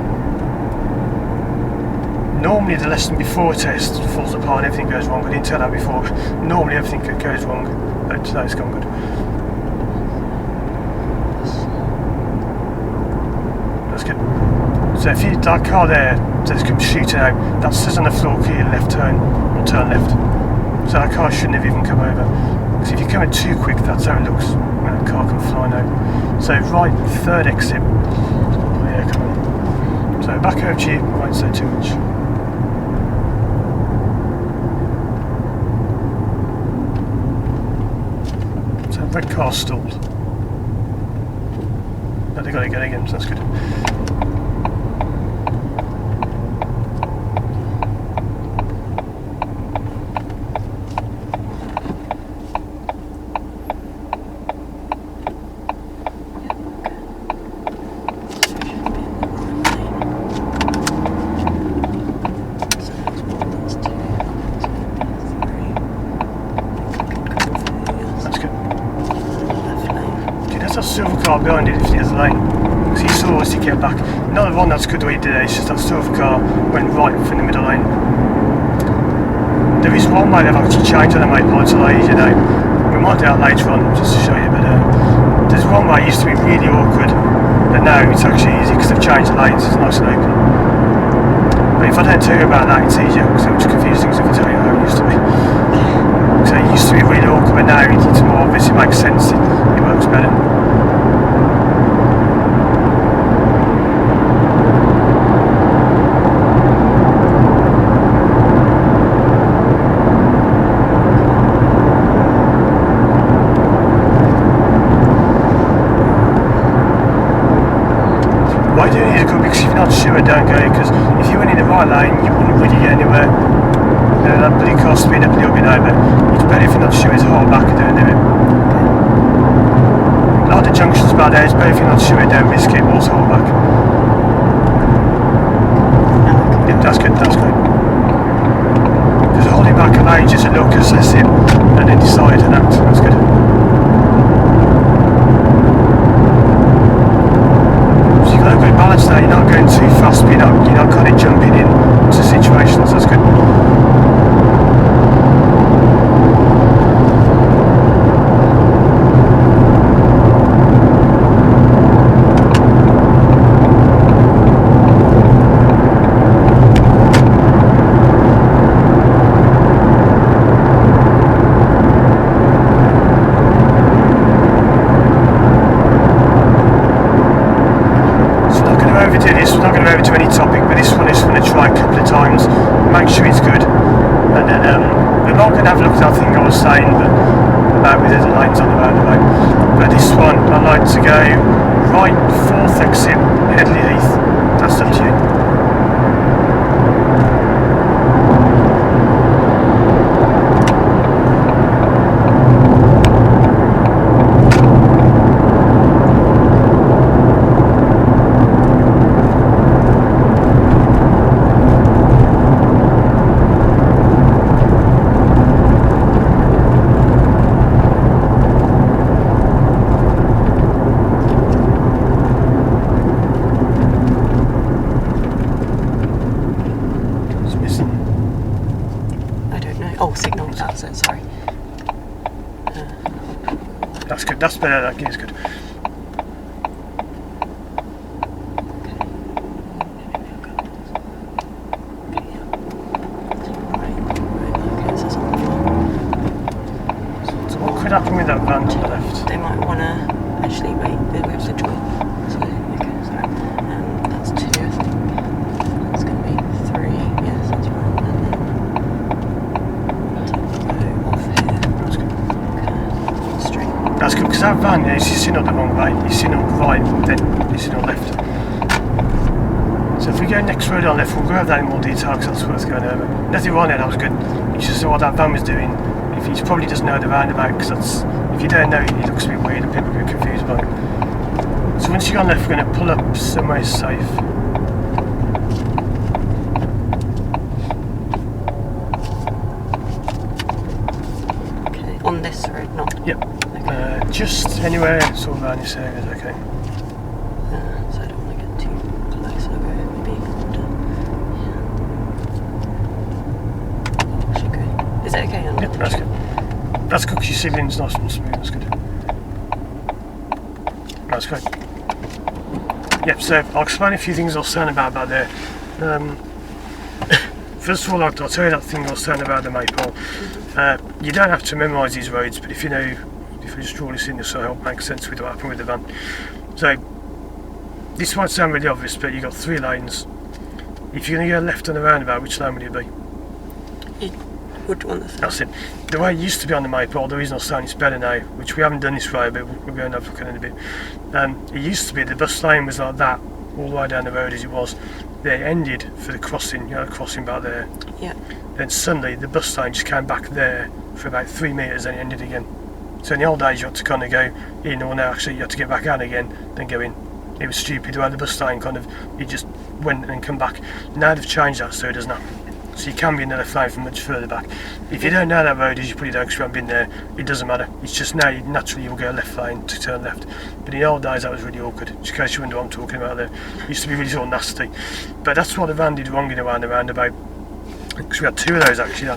Speaker 1: Normally the lesson before a test falls apart and everything goes wrong. I didn't tell that before. Normally everything goes wrong, but today's gone good. That's good. So if you, that car there says come shooting out, that says on the floor clear left turn, or turn left. So that car shouldn't have even come over. Because if you're coming too quick, that's how it looks when a car can fly now. So right, third exit. Yeah, come on. So back over to you, won't say too much. So red car stalled. No, they got it again, so that's good. Silver car behind it if there's a lane. Because he saw us to get back. Another one that's good the way he did it, it's just that silver car went right from the middle lane. There is one way they've actually changed on the mate lights a lot easier now. We might do that later on just to show you, but there's one way it used to be really awkward, but now it's actually easy because they've changed the lanes, it's nice and open. But if I don't tell you about that, it's easier because it would confuse things if I tell you how it used to be. So it used to be really awkward, but now it's more obvious, it makes sense, it works better. Why do you need to go? Because if you're not sure, don't go, because if you went in the right lane, you wouldn't really get anywhere. That bloody car speed up a little bit now, but it's better if you're not sure to hold back and don't do it. A lot of the junctions bad there, it's better if you're not sure, don't risk it, also hold back. Yeah, that's good, that's good. Just holding back allows you just to look, assess it, and then decide and act, that's good. Balance now, you're not going too fast, but you're not kind of jumping into situations, that's good. Make sure it's good, and then we're not going to have a look at that thing I was saying about with the lines on the roundabout. But this one, I like to go right, fourth exit, Headley Heath. That's up to you. That's good, that's better, that is good. So what could happen with that van to the left?
Speaker 2: They might want to actually wait, we have to join. So, okay, sorry. That's 2, I think. It's going to be 3, yes, that's right. And then go off here.
Speaker 1: That's good.
Speaker 2: Okay, straight.
Speaker 1: That's good, because that van is sitting on the wrong way. He's sitting on right, then he's sitting on left. So if we go next road on left, we'll go over that in more detail because that's worth going over. Nothing wrong there, that was good. It's just what that van was doing. If he probably doesn't know the roundabout, because that's, if you don't know it, it looks a bit weird and people get confused by it. So once you go on left, we're going to pull up somewhere safe.
Speaker 2: Okay, on this road, not?
Speaker 1: Yep. Okay. Just anywhere sort of around this area is okay.
Speaker 2: So I don't want to get too close, I'll go maybe under, yeah. Is it okay?
Speaker 1: Yeah, that's good. That's good because your sibling's nice and smooth. That's good. That's great. Yep, so I'll explain a few things I was saying about there. First of all, I'll tell you that thing I was saying about the maypole. You don't have to memorise these roads, but if you just draw this in, this will help make sense with what happened with the van. So, this might sound really obvious, but you've got 3 lanes. If you're going to go left on the roundabout, which lane would it be?
Speaker 2: You would want the third.
Speaker 1: That's it. The way it used to be on the maypole, the reason I'm saying it's better now, which we haven't done this way, but we're going to have a look at it in a bit. It used to be the bus lane was like that, all the way down the road as it was. They ended for the crossing, the crossing back there.
Speaker 2: Yeah.
Speaker 1: Then suddenly the bus lane just came back there for about 3 metres and it ended again. So in the old days you had to kind of go in, or now actually you had to get back out again, then go in. It was stupid the way the bus lane kind of, you just went and come back. Now they've changed that so it doesn't happen. So you can be in the left lane from much further back. If you don't know that road, as you probably don't because you haven't been there, it doesn't matter. It's just now naturally you'll go left lane to turn left. But in the old days that was really awkward. Just in case you wonder what I'm talking about there. It used to be really sort of nasty. But that's what the van did wrong in around the roundabout. Because we had 2 of those actually.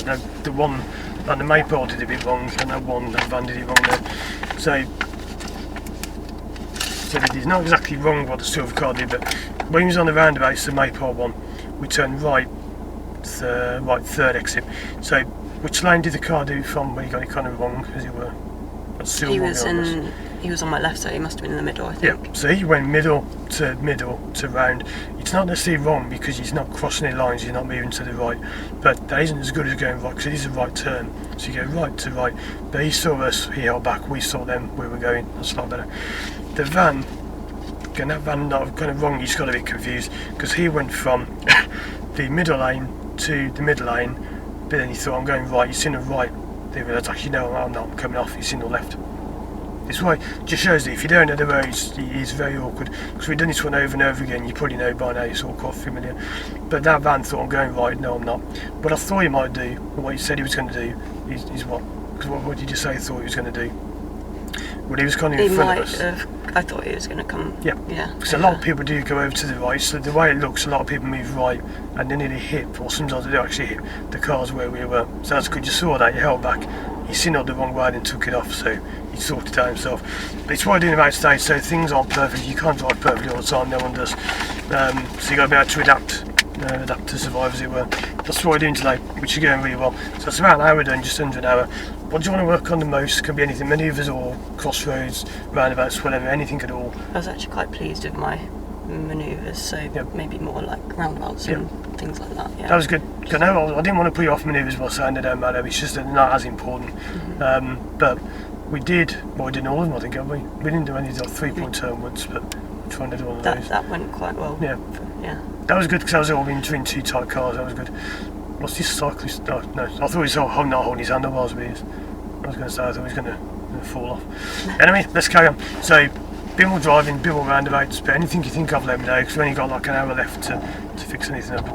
Speaker 1: The one, like the maypole did a bit wrong, and that one, the van did it wrong there. So it's not exactly wrong what the silver car did, but when he was on the roundabout, it's the maypole one, we turned right, third exit. So which lane did the car do from when he got it kind of wrong, as it were?
Speaker 2: He was on my left, so he must have been in the middle, I think.
Speaker 1: Yeah, so he went middle to round. It's not necessarily wrong because he's not crossing any lines, he's not moving to the right, but that isn't as good as going right because it is a right turn. So you go right to right, but he saw us, he held back, we saw them, we were going, that's a lot better. The van, again that van not kind of wrong, he's got a bit confused because he went from the middle lane to the middle lane, but then he thought I'm going right, he's in the right. They realised actually no, I'm not, I'm coming off, he's in the left. This way just shows that if you don't know the roads, it is very awkward. Because we've done this one over and over again, you probably know by now, it's all quite familiar. But that van thought I'm going right, no I'm not. What I thought he might do, or what he said he was going to do, is what? Because what did you say he thought he was going to do? Well, he was kind of in front of us.
Speaker 2: I thought he was going to come.
Speaker 1: Yeah. Because a lot of people do go over to the right, so the way it looks, a lot of people move right and then nearly hit, or sometimes they do actually hit the cars where we were. So that's good, you saw that, you held back. He signalled the wrong way and took it off, so he sorted it out himself. But it's what I'm doing about today, so things aren't perfect, you can't drive perfectly all the time, no one does. So you've got to be able to adapt to survive as it were. That's what we're doing today, which is going really well. So it's about an hour done, just under an hour. What do you want to work on the most? Can be anything, manoeuvres or crossroads, roundabouts, whatever, anything at all.
Speaker 2: I was actually quite pleased with my manoeuvres, so Maybe more like roundabouts and things like that. Yeah.
Speaker 1: That was good. I know I didn't want to put you off manoeuvres by saying they don't matter, it's just that they're not as important. But we did all of them, I think, haven't we? We didn't do any of the 3-point turn once, but we're trying to do all of those.
Speaker 2: That went quite well.
Speaker 1: Yeah. That was good because I was all in between 2 tight cars, that was good. What's this cyclist? Oh, no, I thought he was not holding his handlebars, but he is. I was going to say, I thought he was going to fall off. Anyway, let's carry on. So, bit more driving, bit more roundabouts, but anything you think of, let me know, because we've only got like an hour left to fix anything up.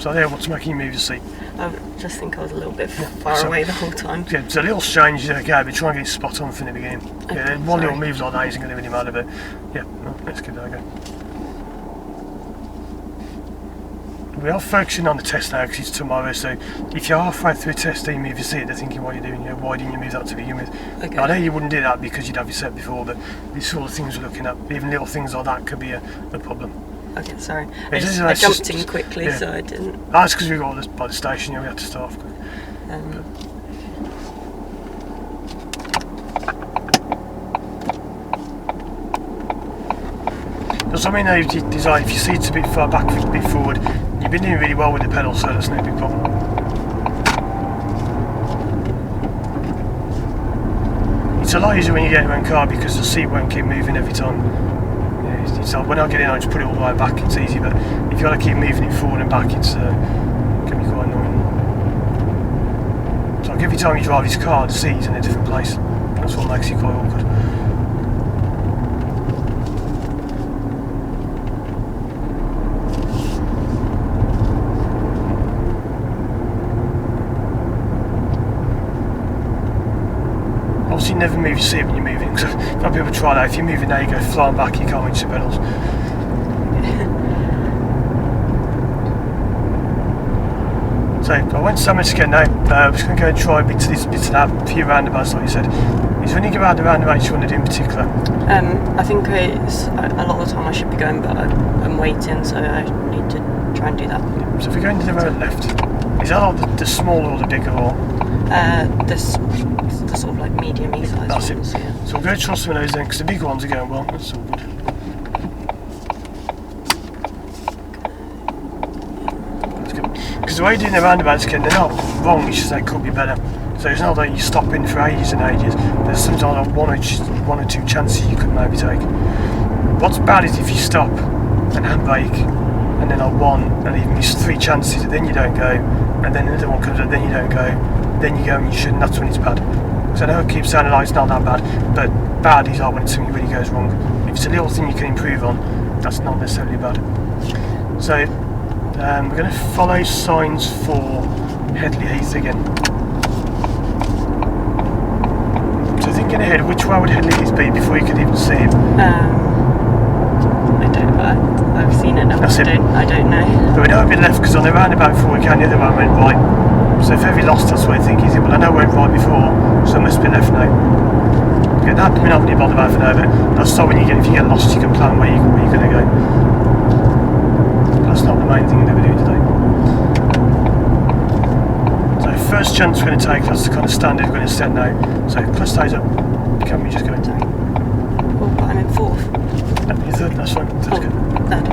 Speaker 1: So, yeah, what's making you move your seat?
Speaker 2: I just think I was a little bit far away the whole time.
Speaker 1: Yeah, it's a little strange, okay, but try and get it spot on from the beginning.
Speaker 2: Okay,
Speaker 1: one little move like that isn't going to really matter, but yeah, let's give that a go. We are focusing on the test now because it's tomorrow, so if you're halfway through a test and you move your seat, they're thinking what you're doing, why didn't you move that to begin with?
Speaker 2: Okay.
Speaker 1: I know you wouldn't do that because you'd have your set before, but these sort of things we're looking at, even little things like that could be a problem.
Speaker 2: Okay, sorry. I jumped in quickly, so I didn't.
Speaker 1: That's because we got this by the station, we had to start off quick. Does that mean that if your seat's a bit far back, a bit forward, you've been doing really well with the pedal, so that's no big problem. It's a lot easier when you get in your own car because the seat won't keep moving every time. It's like when I get in, I just put it all the way back, it's easy, but if you got to keep moving it forward and back, it's can be quite annoying. So like every time you drive this car, the seat's in a different place. That's what makes it quite awkward. Obviously never move your seat when you're moving, because I've had people try that. If you're moving now, you go flying back, you can't reach the pedals. So So I went so much again now. I'm just going to go and try bits of this, bits of that, a few roundabouts like you said. Is there any around the roundabouts you want to do in particular?
Speaker 2: I think it's a lot of the time I should be going, but I'm waiting, so I need to try and do that.
Speaker 1: Yeah. So if we go into the road left, is that like the smaller or the bigger or?
Speaker 2: The sort of like medium-y size
Speaker 1: That's
Speaker 2: ones.
Speaker 1: it.
Speaker 2: Yeah.
Speaker 1: So we'll go try some of those then, because the big ones are going well. That's all good. That's good. Because the way you're doing the roundabouts, Ken, they're not wrong. It's just they could be better. So it's not like you're stopping for ages and ages. There's sometimes like one or two chances you could maybe take. What's bad is if you stop and handbrake, and then on one, and you miss 3 chances, and then you don't go, and then another one comes up, then you don't go, then you go and you shouldn't. That's when it's bad. So I know it keeps sounding like it's not that bad, but bad is like when something really goes wrong. If it's a little thing you can improve on, that's not necessarily bad. So we're going to follow signs for Headley Heath again. So thinking ahead, which way would Headley Heath be before you could even see him?
Speaker 2: I don't know. I've seen it now. I don't know.
Speaker 1: But we know it'd be left because on the roundabout before we came, the other one went right. So if ever he lost, that's what I think he's in. But I know it went right before, so it must be left now. Okay, that we're not really bothered about for now, but that's so when if you get lost, you can plan where you're going to go. That's not the main thing that we're doing today. So first chance we're going to take, that's the kind of standard we're going to set now. So clutch stays up. Can we just go into it?
Speaker 2: Well, but I'm in 4th.
Speaker 1: No, you're third, that's fine. That's good.
Speaker 2: 3rd.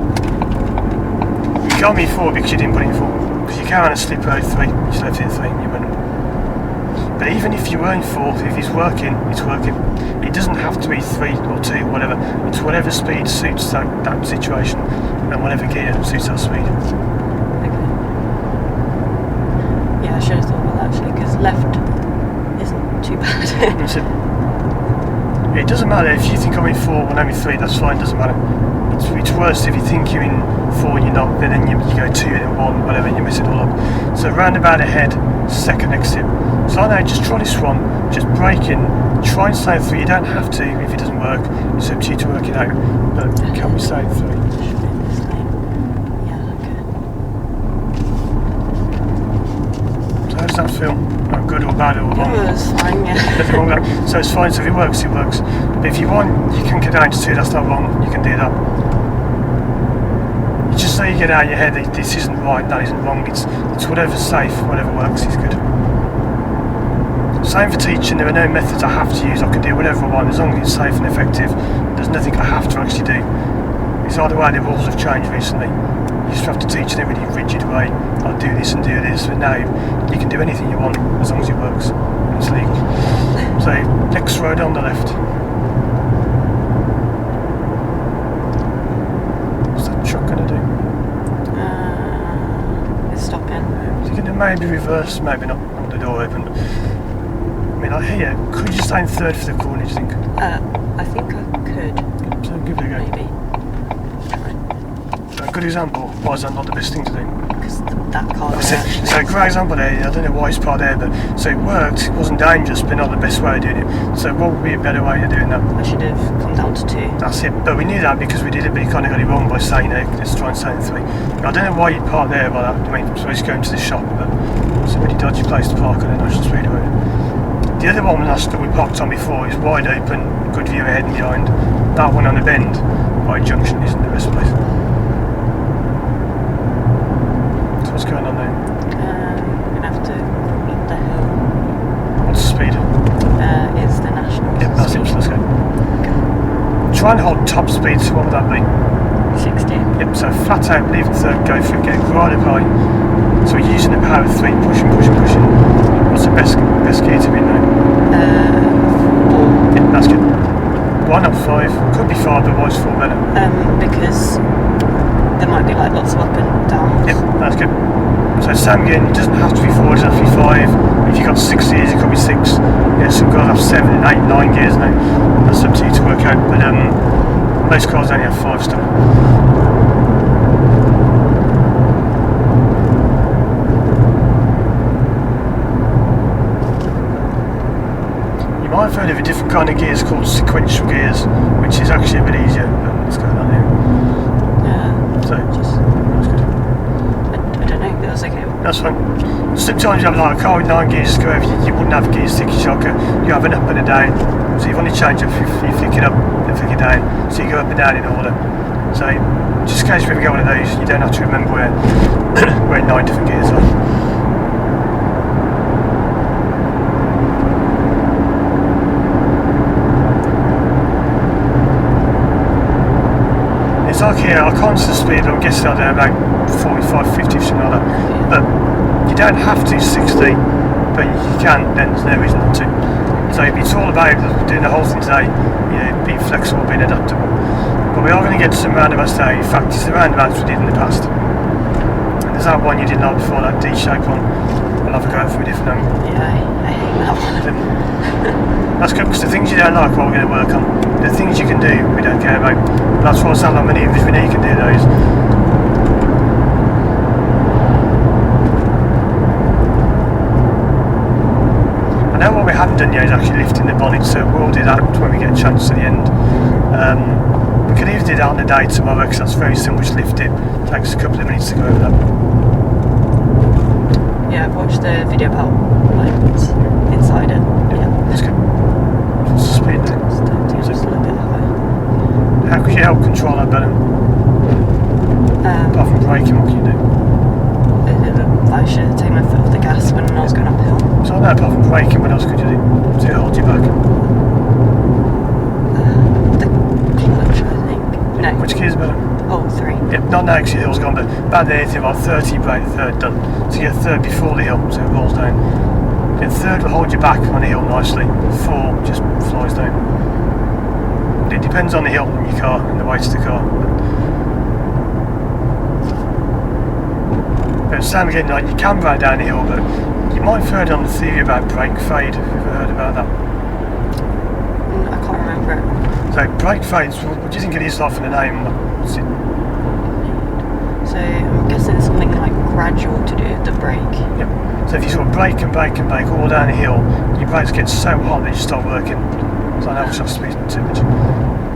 Speaker 1: You can't be 4 because you didn't put it in 4. Because you can't slip out 3, you just left it in 3 and you went. But even if you were in 4th, if it's working, it's working. It doesn't have to be 3 or 2, whatever. It's whatever speed suits that situation and whatever gear suits that speed.
Speaker 2: Okay. Yeah, I should have thought about that actually, because left isn't too bad.
Speaker 1: It doesn't matter if you think I'm in 4 when I'm in 3, that's fine, doesn't matter. It's worse if you think you're in 4 and you're not, but then you go 2 and then 1, whatever, and you miss it all up. So roundabout ahead, second exit. So I know, just try this one, just brake in, try and stay in 3. You don't have to if it doesn't work, it's up to you to work it out. But can we stay in 3?
Speaker 2: Should be in this lane. Yeah, okay.
Speaker 1: So how does that feel? Not good or bad or wrong?
Speaker 2: It was fine, yeah.
Speaker 1: Nothing wrong with that. So it's fine, so if it works, it works. But if you want, you can get down to 2, that's not wrong, you can do that. You just so you get out of your head that this isn't right, that isn't wrong, it's whatever's safe, whatever works is good. Same for teaching, there are no methods I have to use, I can do whatever I want, as long as it's safe and effective, there's nothing I have to actually do. It's either way the rules have changed recently. You just have to teach in a really rigid way, like do this and do this, but now you can do anything you want, as long as it works, and it's legal. So, next road on the left. What's that truck going to do?
Speaker 2: It's stopping.
Speaker 1: Is it going to maybe reverse, maybe not, want the door open. I mean, like here, could you stay in 3rd for the corner, do you think?
Speaker 2: I think I could.
Speaker 1: So give it a go.
Speaker 2: Maybe.
Speaker 1: A good example, why is that not the best thing to do?
Speaker 2: Because that car there
Speaker 1: So a great example there, I don't know why it's part there, but so it worked, it wasn't dangerous, but not the best way of doing it. So what would be a better way of doing that?
Speaker 2: I should have come down to 2.
Speaker 1: That's it, but we knew that because we did it, but you kind of got it wrong by saying let's try and say in 3. I don't know why you'd park there by that, I mean, I'm supposed to go into the shop, but it's a really dodgy place to park on a national speedway. The other one that we parked on before is wide open, good view ahead and behind. That one on a bend by junction isn't the best place. So what's going on there?
Speaker 2: I'm going to have to crawl up the hill.
Speaker 1: What's the speed?
Speaker 2: It's the national
Speaker 1: Yep, that's it,
Speaker 2: speed.
Speaker 1: let's go. Try and hold top speed, so what would that be?
Speaker 2: 60.
Speaker 1: Yep, so flat out, leave it 3rd, go for it, get right up high. So we're using the power of 3, pushing, pushing, pushing. What's the best gear to be now?
Speaker 2: 4.
Speaker 1: Yep, that's good. 1 up 5, could be 5, but why is 4 better?
Speaker 2: Because there might be like lots of up and downs.
Speaker 1: Yep, that's good. So same again, it doesn't have to be 4, it doesn't have to be 5. If you've got 6 gears, it could be 6. Yeah, some cars have 7, 8, 9 gears now. That's up to you to work out, but most cars only have 5 still. You might have heard of a different kind of gears called sequential gears, which is actually a bit easier, but let's go down here. So,
Speaker 2: Just,
Speaker 1: that's good.
Speaker 2: I don't know, that was okay.
Speaker 1: That's fine. Sometimes you have like a car with 9 gears go over, you wouldn't have a gear sticky shocker. You have an up and a down. So you've only change up if you flick it up and flick it down. So you go up and down in order. So just in case you ever get one of those, you don't have to remember where where 9 different gears are. It's like here, our constant speed, I'm guessing I don't know, about 45, 50 or something like that. But you don't have to 60, but you can, then there's no reason not to. So it's all about doing the whole thing today, being flexible, being adaptable. But we are going to get to some roundabouts today. In fact, it's the roundabouts we did in the past. There's that one you didn't like before, that D-shape one. I'll have a go from a different angle.
Speaker 2: Yeah, I hate that one.
Speaker 1: That's good, because the things you don't like, what we're going to work on. The things you can do, we don't care about. That's why I sound like manoeuvres we know you can do those. I know what we haven't done yet is actually lifting the bonnet, so we'll do that when we get a chance to the end. We could either do that on the day tomorrow, because that's very simple to lift it. It takes a couple of minutes to go over that.
Speaker 2: Yeah, I've watched the video about like inside it. Yeah,
Speaker 1: that's good. What's the speed then?
Speaker 2: Just a little bit higher.
Speaker 1: How could you help control that better? Apart from braking, what can you do?
Speaker 2: I should have taken my foot off the gas when I was going uphill.
Speaker 1: So I know, apart from braking, what else could you do to hold you back?
Speaker 2: The clutch, I think. No.
Speaker 1: Which gear is better?
Speaker 2: Oh, 3.
Speaker 1: Yeah, not now because your hill's gone, but about there, anything about 30, brake, third done. So you get third before the hill, so it rolls down. Then third will hold you back on the hill nicely. 4 just flies down. But it depends on the hill and your car and the weight of the car. But Sam again, like you can ride down the hill, but you might have heard on the theory about brake fade. Have you ever heard about that?
Speaker 2: I can't remember it.
Speaker 1: So brake fades, what do you think it is like from the name? What's it?
Speaker 2: So I'm guessing it's something like gradual to do with the brake.
Speaker 1: Yep. So if you sort of brake and brake and brake all down the hill, your brakes get so hot that you stop working. So I know it's not speeding too much.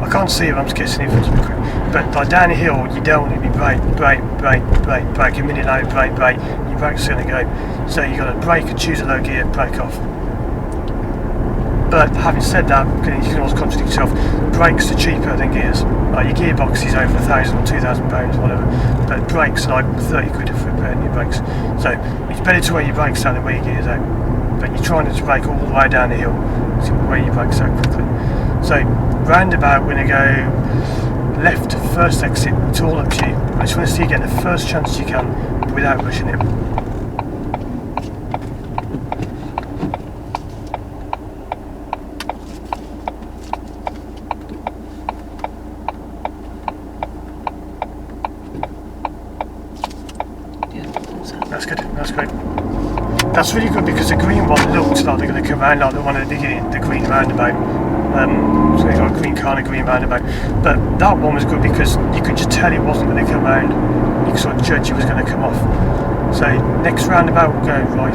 Speaker 1: I can't see it, I'm just guessing if it's a bit quick. But like down the hill, you don't want to be brake, brake, a minute later brake, your brake's going to go. So you've got to brake and choose a low gear, brake off. But having said that, you can always contradict yourself, brakes are cheaper than gears. Like your gearbox is over £1,000 or £2,000, whatever. But brakes are like 30 quid for a pair of new brakes. So it's better to wear your brakes down than wear your gears out. But you're trying to brake all the way down the hill, so you wear your brakes out quickly. So roundabout, we're going to go left, first exit, it's all up to you. I just want to see you get the first chance you can without rushing it. That's good, that's great. That's really good because the green one looks like they're going to come around like the one at the beginning, the green roundabout. So they got a green car and a green roundabout. But that one was good because you could just tell it wasn't going to come round. You could sort of judge it was going to come off. So next roundabout we'll go right.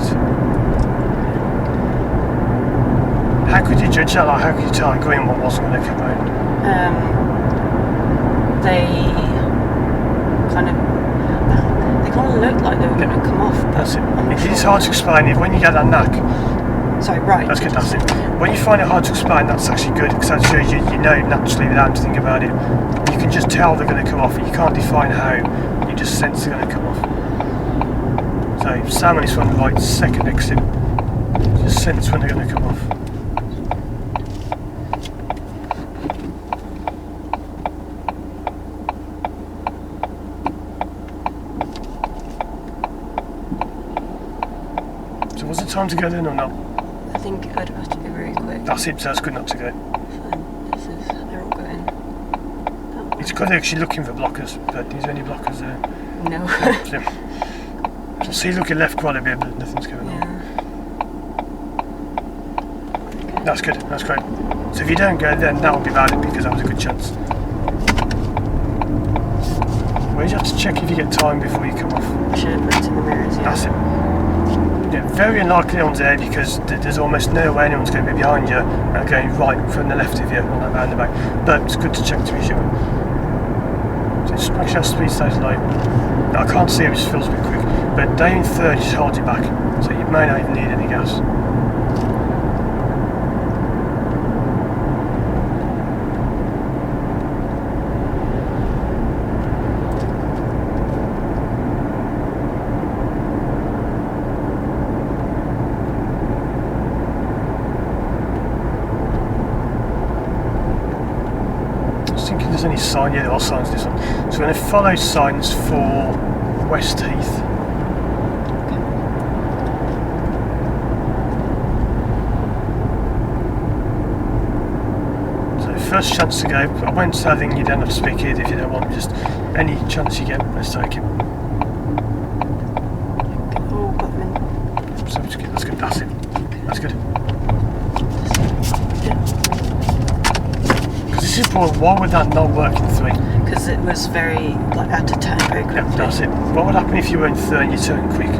Speaker 1: How could you judge that? Like, how could you tell the green one wasn't going to come round?
Speaker 2: They kind of looked like they were going to come off.
Speaker 1: That's it. It's hard to explain it when you get that knack.
Speaker 2: Sorry, right.
Speaker 1: That's good, that's it. When you find it hard to explain, that's actually good because that shows you know naturally without having to think about it. You can just tell they're going to come off. You can't define how, you just sense they're going to come off. So Sam on this one, right, second exit. Just sense when they're going to come off. So was it time to go then or not?
Speaker 2: I think I'd have to be very quick.
Speaker 1: That's it, so it's good not to go.
Speaker 2: So they're all going that way.
Speaker 1: It's good they're actually looking for blockers, but is there any blockers there?
Speaker 2: No.
Speaker 1: So see, looking left quite a bit, but nothing's going on.
Speaker 2: Okay.
Speaker 1: That's good, that's great. So if you don't go then that'll be valid because that was a good chance. Where do you have to check if you get time before you come off?
Speaker 2: I should have looked in the mirrors, yeah.
Speaker 1: That's it. Yeah, very unlikely anyone's there because there's almost no way anyone's going to be behind you and going right from the left of you on that roundabout. But it's good to check to be sure. So just make sure speed stays low. I can't see it, it just feels a bit quick. but down in third just holds it back, so you may not even need any gas. Any sign? Yeah, there are signs this one. So we're going to follow signs for West Heath. So first chance to go. I won't say anything, you don't have to speak here if you don't want, just any chance you get, let's take it.
Speaker 2: Oh, got them in.
Speaker 1: So that's good, that's it. That's good. This is important. Why would that not work in 3?
Speaker 2: Because it was very, like, I had to turn very quickly.
Speaker 1: Yeah, that's it. What would happen if you were in 3 and you turn quick?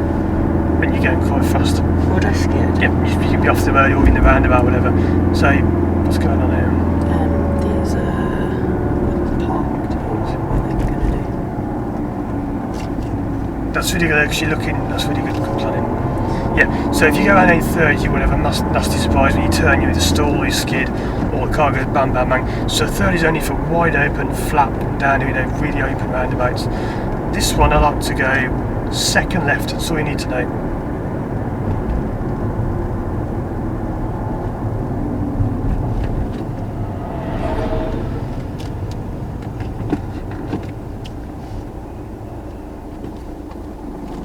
Speaker 1: When you're going quite fast?
Speaker 2: Would I scared?
Speaker 1: Yeah, you could be off the road or in the roundabout, whatever. So, what's going on here?
Speaker 2: These are parked. What are they going to do?
Speaker 1: That's really good because you're looking, that's really good planning. Yeah, so if you go around in 3rd, you will have a nasty surprise when you turn, you either stall or you skid, or the car goes bang bang bang. So 3rd is only for wide open, flat, down, really open roundabouts. This one I like to go 2nd left, that's all you need to know.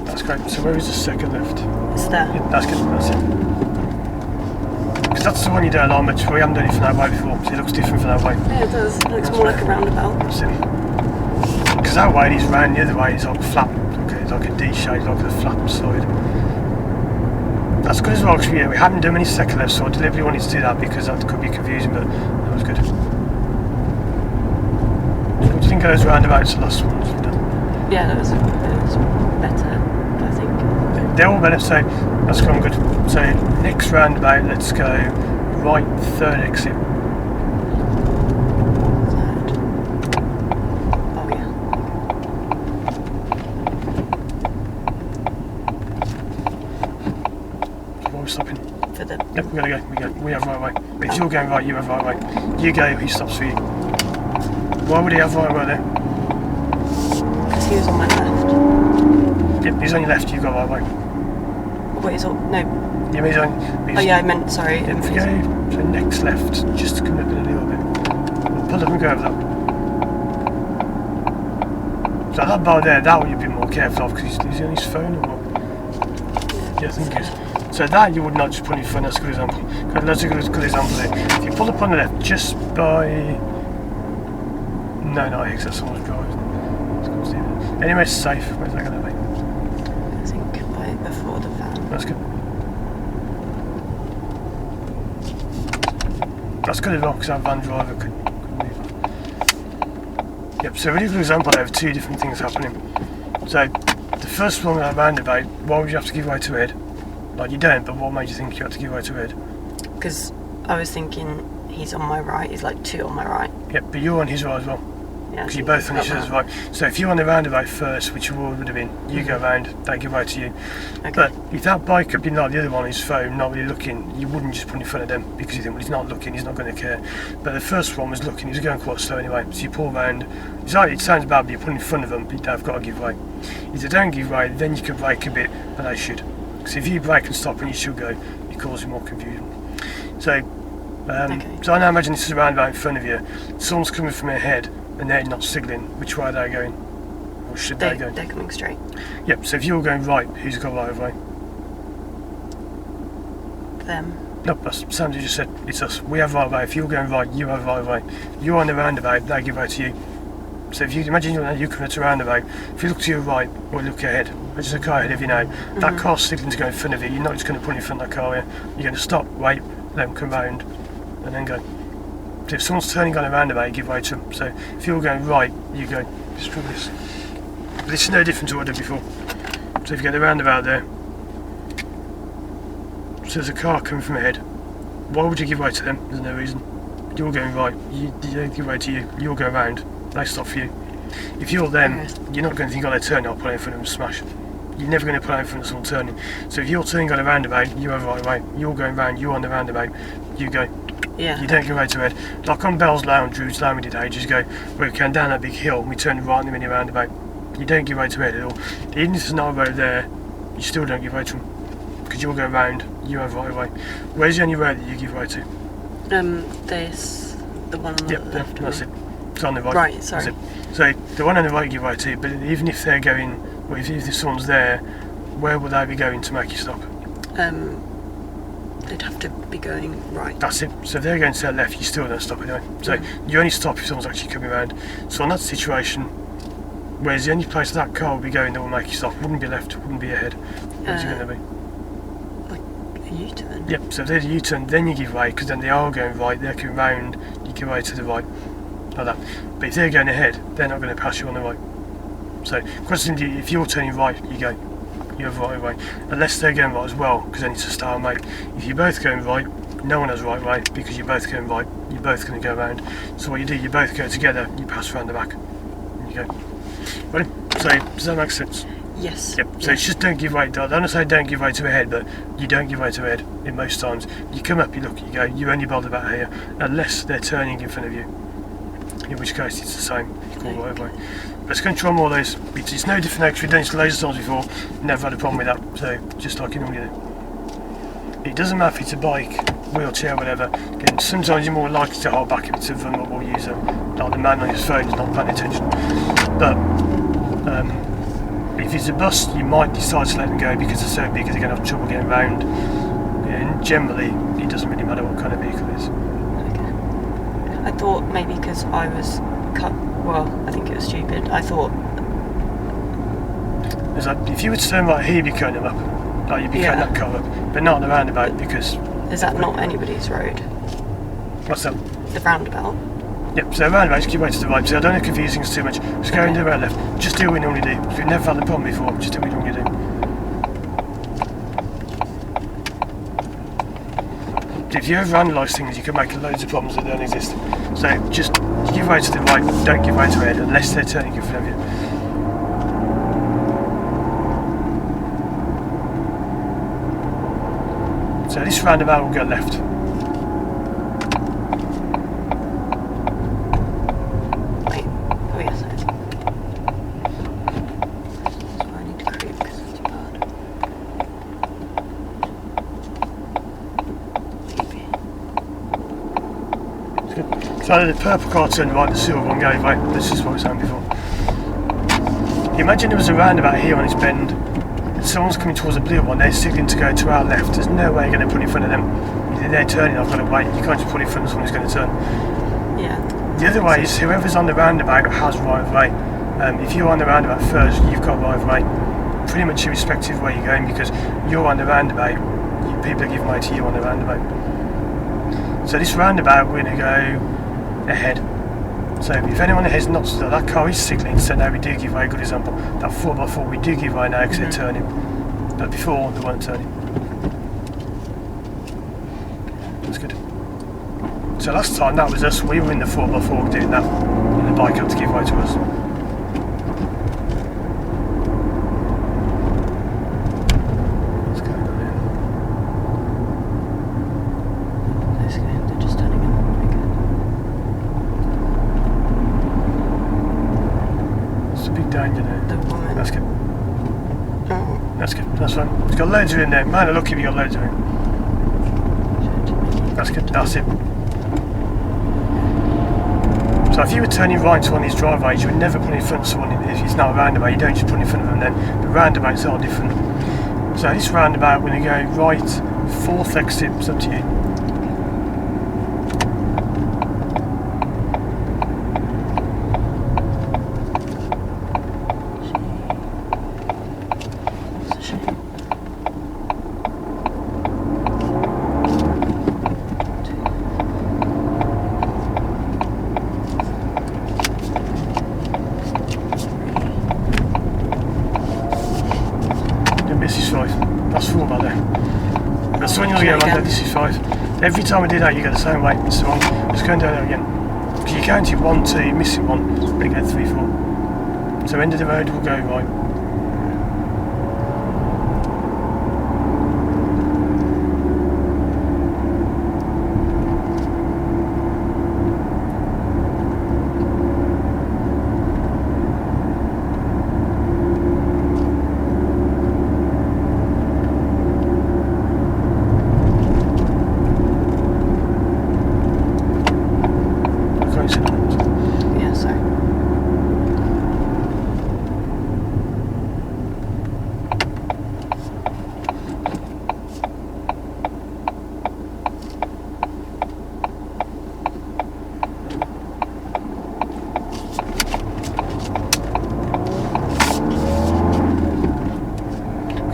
Speaker 1: That's great. So where is the 2nd left?
Speaker 2: It's there.
Speaker 1: Yeah, that's good, that's it. Because that's the one you don't like much, we haven't done it from that way before, so it looks different from that way.
Speaker 2: Yeah, it does. It looks more like a roundabout.
Speaker 1: That's it. Because that way it is round, the other way is like flat, okay, like a D shape, like the flat side. That's good as well, because we haven't done many 2nd left, so I deliberately wanted to do that because that could be confusing, but that was good. What do you think of those roundabouts, the last ones we've done?
Speaker 2: Yeah, that was better, I think.
Speaker 1: They're all better, so that's gone good. So next roundabout, let's go right 3rd exit.
Speaker 2: Third. Oh yeah.
Speaker 1: Why are we stopping?
Speaker 2: For the.
Speaker 1: Yep, we gotta go. We have right way. But if you're going right, you have right way. You go, he stops for you. Why would he have right way there?
Speaker 2: Because he was on my left.
Speaker 1: Yep, he's on your left, you go right way.
Speaker 2: Wait, he's on. No.
Speaker 1: Yeah, he's on.
Speaker 2: Oh yeah, I meant, sorry.
Speaker 1: If you go to next left, just come up a little bit. We'll pull up and go over that. So that bar there, that one you'd be more careful of because he's on his phone or what? Yeah, I think he is. So that you would not just put in your phone, that's a good example. That's a good example there. If you pull up on the left, just by... No, not here, because someone's driving. Anyway, it's safe. Where's that going to be?
Speaker 2: I think right before the van.
Speaker 1: That's good. That's good as well, because our van driver could move. Yep, so a really good example there of 2 different things happening. So, the first one that roundabout, why would you have to give way to Ed? Like, you don't, but what made you think you had to give way to Ed?
Speaker 2: Because I was thinking he's on my right, he's like 2 on my right.
Speaker 1: Yep, but you're on his right as well.
Speaker 2: Yeah,
Speaker 1: Because you're both on each other's right. So if you're on the roundabout first, which you would have been, you go round, they give way to you.
Speaker 2: Okay.
Speaker 1: But if that bike had been like the other one on his phone, not really looking, you wouldn't just put in front of them because you think, well, he's not looking, he's not going to care. But the first one was looking, he was going quite slow anyway. So you pull round, it's like, it sounds bad, but you put in front of them, but they've got to give way. If they don't give way, then you can brake a bit, and they should. Because if you brake and stop when you should go, it causes more confusion. So, so I now imagine this is a roundabout in front of you. Someone's coming from ahead, and they're not signalling. Which way are they going? Or should they go?
Speaker 2: They're coming straight.
Speaker 1: Yep, so if you're going right, who's got right of way?
Speaker 2: Them.
Speaker 1: No, that's Sam just said, it's us. We have right of way. If you're going right, you have right of way. You're on the roundabout, they give way to you. So if you imagine you come to a roundabout, if you look to your right or look ahead, there's a car ahead of you now, that car's signalling to go in front of you, you're not just going to put in front of that car here. You're going to stop, wait, let them come round, and then go. So if someone's turning on a roundabout, you give way to them. So if you're going right, you go. Just try this. But this is no different to what I did before. So if you get the roundabout there, so there's a car coming from ahead. Why would you give way to them? There's no reason. You're going right, you give way to you. You'll go round, they stop for you. If you're them, you're not going to think, oh, they turn up, put in front of them and smash. you're never going to pull out in front of someone turning. So if you're turning on a roundabout, you have right away. You're going round, you're on the roundabout, you go.
Speaker 2: Yeah.
Speaker 1: You don't go right to head. Like on Bell's Lounge, Drew's Lounge we did ages ago, where we came down that big hill and we turned right in the mini roundabout. You don't give right to head at all. Even if there's not a road there, you still don't give right to them. Because you'll go round, you have right away. Where's the only road that you give right to?
Speaker 2: This, the one on the left.
Speaker 1: That's it. It's on the right.
Speaker 2: Right, sorry.
Speaker 1: That's it. So the one on the right you give right to, but even if they're going, well, if someone's there, where will they be going to make you stop?
Speaker 2: They'd have to be going right.
Speaker 1: That's it. So if they're going to their left, you still don't stop anyway. So you only stop if someone's actually coming around. So in that situation, whereas the only place that car will be going that will make you stop wouldn't be left, wouldn't be ahead. Where's it going to be?
Speaker 2: Like a U-turn?
Speaker 1: Yep, so if they're the U-turn, then you give way, because then they are going right, they're coming round, you give way to the right, like that. But if they're going ahead, they're not going to pass you on the right. So, question, if you're turning right, you go. You have right away, unless they're going right as well, because then it's a stalemate. If you're both going right, no one has right way, because you're both going right, you're both going to go round. So what you do, you both go together, you pass around the back, and you go. Ready? So, does that make sense?
Speaker 2: Yes.
Speaker 1: Yep, so it's just don't give way. I don't say don't give way to a head, but you don't give way to a head in most times. You come up, you look, you go, you only bother about here, unless they're turning in front of you. In which case it's the same, you call right away. Let's control more of those. It's no different actually, we've done this loads of times before, never had a problem with that, so just like you normally do. It doesn't matter if it's a bike, wheelchair, whatever. Again, sometimes you're more likely to hold back if it's a vulnerable user, like the man on his phone is not paying attention. But if it's a bus, you might decide to let them go because they're so big they're going to have trouble getting round. And generally, it doesn't really matter what kind of vehicle it is.
Speaker 2: Okay. I thought maybe because I was cut. Well, I think it was stupid. I thought.
Speaker 1: There's like, if you were to turn right here, you'd be cutting them up. Like you'd be cutting that car up, but not on the roundabout because.
Speaker 2: Is that not anybody's road?
Speaker 1: What's that?
Speaker 2: The roundabout.
Speaker 1: Yep, so roundabout, just keep way to the right. So I don't want to confuse things too much. Just go into the right left. Just do what we normally do. If you've never had the problem before, just do what we normally do. If you ever analyse things, you can make loads of problems that don't exist. So just give way to the right, don't give way to the head unless they're turning in front of you. So this roundabout will go left.
Speaker 2: Wait. Oh yes, I see. That's why I need to creep because it's bad. Maybe.
Speaker 1: So the purple car turned right, the silver one goes right. This is what I was saying before. Imagine there was a roundabout here on its bend. Someone's coming towards the blue one, they're signaling to go to our left. There's no way you're going to put in front of them. If they're turning, I've got to wait. You can't just put in front of someone who's going to turn.
Speaker 2: Yeah.
Speaker 1: The other way is whoever's on the roundabout has right of way. If you're on the roundabout first, you've got right of way. Pretty much irrespective of where you're going because you're on the roundabout. People are giving way to you on the roundabout. So this roundabout, we're going to go ahead. So if anyone ahead is not stood, that car is signalling, so now we do give way. A good example. That 4x4 we do give way now because they're turning. But before they weren't turning. That's good. So last time that was us, we were in the 4x4 doing that. And the bike had to give way to us. What's going on here?
Speaker 2: They're just turning in.
Speaker 1: It's a big danger there.
Speaker 2: The woman.
Speaker 1: That's good.
Speaker 2: Oh.
Speaker 1: That's good. That's fine. It's got loads of in there. Man, look if you got loads of in. That's good. That's it. So if you were turning right to one of these driveways, you would never put in front of someone if it's not a roundabout. You don't just put in front of them then. But roundabouts are different. So this roundabout, we're going to go right, fourth exit. It's up to you. This is 5. That's 4 by there. That's when you'll get around there, this is 5. Every time I do that, you go the same way. It's wrong. Just going down there again. Because you counted 1, 2, missing 1, then get 3, 4. So end of the road will go right.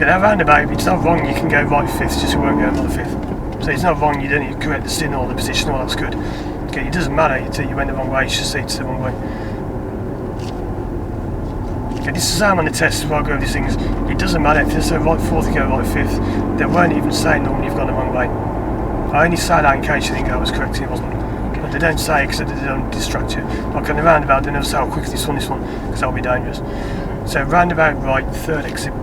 Speaker 1: that roundabout, it's not wrong, you can go right fifth, just it won't go another fifth. So it's not wrong, you don't need to correct the signal or the position, all that's good. Okay, it doesn't matter until you went the wrong way, it's just it's the wrong way. Okay, this is how I'm on the test as well, I go over these things. It doesn't matter if you say right fourth, you go right fifth. They won't even say normally you've gone the wrong way. I only say that in case you think I was correct and it wasn't. But they don't say it because they don't distract you. Like on the roundabout, they never say how quick this one, because that'll be dangerous. So roundabout right, third exit.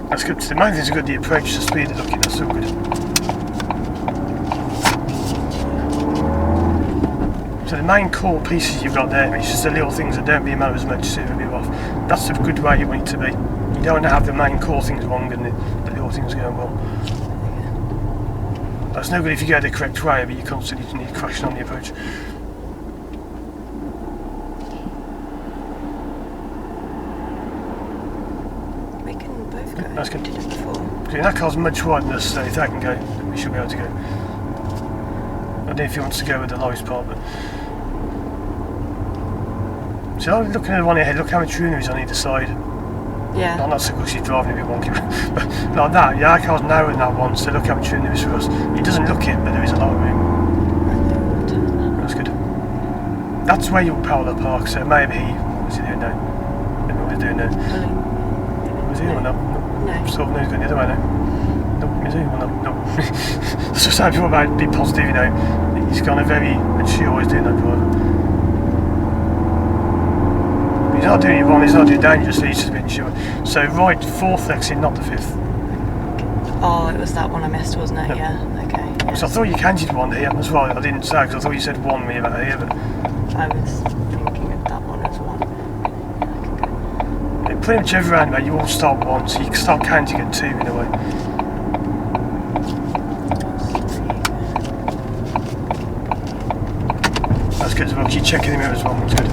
Speaker 1: That's good. So the main thing's good, the approach, the speed of looking, that's so good. So the main core pieces you've got there, it's just the little things that don't really matter as much, so it'll be off. That's a good way you want it to be. You don't want to have the main core things wrong and the little things going well. That's no good if you go the correct way, but you constantly need crashing on the approach.
Speaker 2: We can both go.
Speaker 1: That's good.
Speaker 2: We did it before.
Speaker 1: Okay, that car's much wider than us, so if that can go, then we should be able to go. I don't know if he wants to go with the lowest part, but... So I'm looking at the one ahead, look how much room there is on either side.
Speaker 2: Yeah.
Speaker 1: Not so because she's driving a bit wonky, but like that, yeah, our car's narrower than that one, so look how much room there is for us. It doesn't look it, but there is a lot of room. That's good. That's where you'll parallel park, so maybe, what was he doing now? I don't know what he's doing now. Was he or not?
Speaker 2: No.
Speaker 1: Sort of, no, he's going the other way now. No, is he or not? No. That's just how people about be positive, you know. He's kind of very, and she always doing that driver. He's not doing it wrong, he's not doing dangerous, he's just being sure. So right, fourth exit, not the fifth.
Speaker 2: Oh, it was that one I missed, wasn't it?
Speaker 1: No.
Speaker 2: Yeah, okay. Yeah.
Speaker 1: So I thought you counted one here as well, I didn't say because I thought you said one me about here, but...
Speaker 2: I was thinking of that one as one.
Speaker 1: Yeah, pretty much every roundabout you all start one, so you can start counting at two in a way. That's good as well, keep checking the mirror as well, that's good.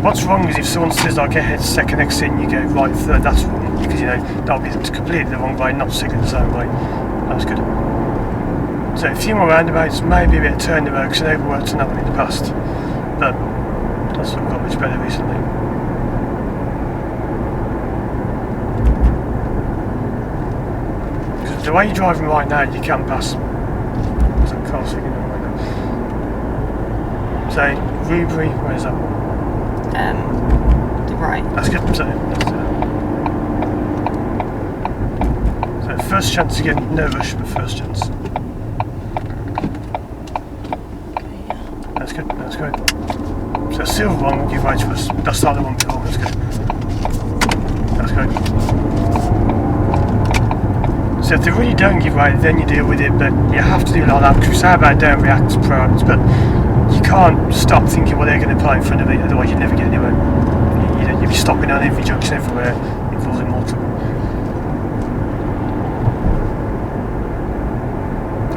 Speaker 1: What's wrong is if someone says like ahead second exit and you go right third, that's wrong because you know that'll be completely the wrong way, not signaling the same way. That's good. So a few more roundabouts, maybe a bit of turn the road because I never worked on that one in the past, but that's not got much better recently. Because the way you're driving right now, you can pass. There's a car signal right now. So Rubery, where's that one?
Speaker 2: The right.
Speaker 1: That's good. So first chance again, no rush, but first chance.
Speaker 2: Okay, yeah.
Speaker 1: That's good. That's great. So silver one will give way to us. That's the other one before. That's good. That's great. So if they really don't give way, then you deal with it. But you have to do it like that because we say about don't react to priorities, but you can't stop thinking what they're going to play in front of me. Otherwise, you never get anywhere. You'll be stopping on every junction everywhere, it causing more trouble.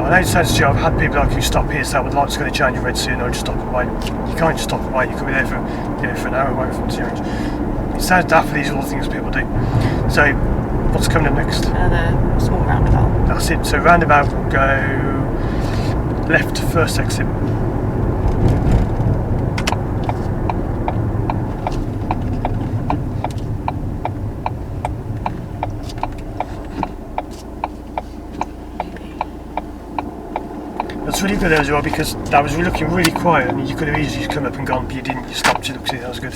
Speaker 1: I know it sounds stupid, I've had people like who stop here, so the light's going to change red soon, or just stop away. You can't just stop away, you could be there for, for an hour away from the change. It sounds daft, but these are all the things people do. So, what's coming up next?
Speaker 2: The small roundabout.
Speaker 1: That's it, so roundabout, go left, first exit. That's really good as well because that was looking really quiet and you could have easily just come up and gone, but you didn't, you stopped, you looked at it, that was good.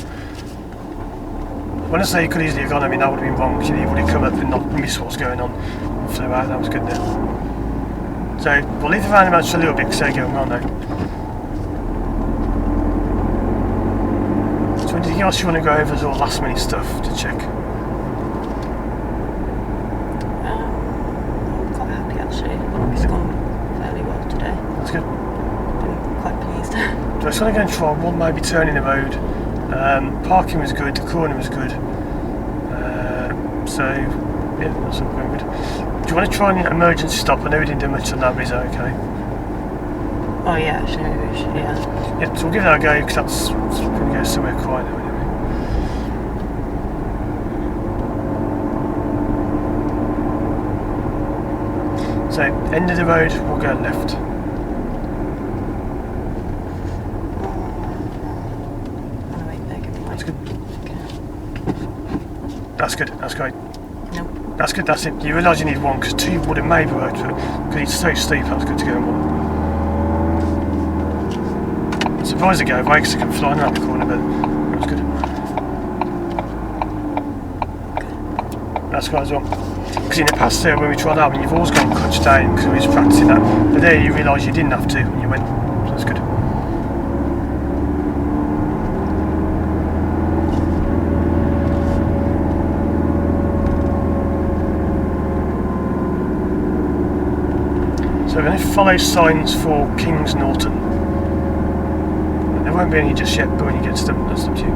Speaker 1: When I say you could easily have gone, I mean that would have been wrong because you would have come up and not miss what's going on. Flew out, that was good there. So we'll leave the roundabouts for a little bit because they're going on now. So anything else you want to go over as all last minute stuff to check?
Speaker 2: I'm quite happy actually. It's gone fairly well today.
Speaker 1: That's good.
Speaker 2: I'm quite pleased.
Speaker 1: So I just want to go and try one, maybe turning the road. Parking was good, the corner was good. So yeah, that's all going good. Do you want to try an emergency stop? I know we didn't do much on that, but is that okay?
Speaker 2: Oh yeah, actually maybe we should, yeah.
Speaker 1: Yeah, so we'll give that a go because that's probably go somewhere quiet now anyway. So end of the road, we'll go left.
Speaker 2: Oh wait, they're giving
Speaker 1: That's good.
Speaker 2: Okay.
Speaker 1: That's good, that's great.
Speaker 2: Nope.
Speaker 1: That's good, that's it. You realise you need one, because two would have maybe worked, but because it's so steep, that's good to go in one. Surprised the guy bikes can fly around the corner, but that's good. That's good as well. Because in the past there, when we tried that, you've always gone clutch down because we was practicing that. But there you realise you didn't have to, and you went. So that's good. So we're going to follow signs for Kings Norton. There won't be any just yet, but when you get to them, that's up to you.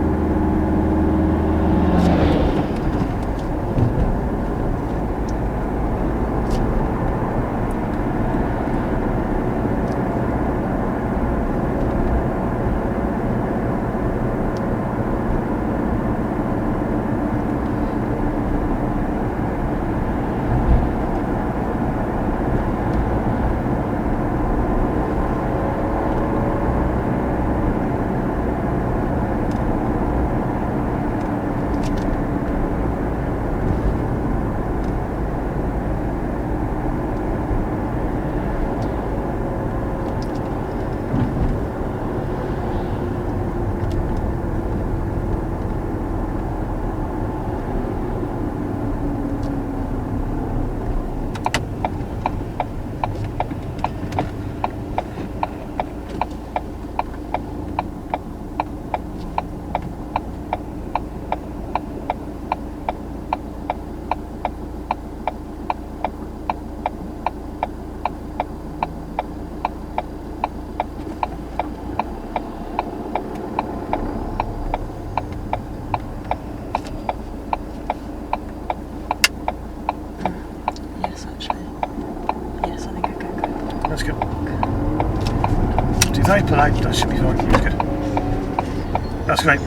Speaker 1: That's good. Do they polite? That should be fine. That's good. That's great.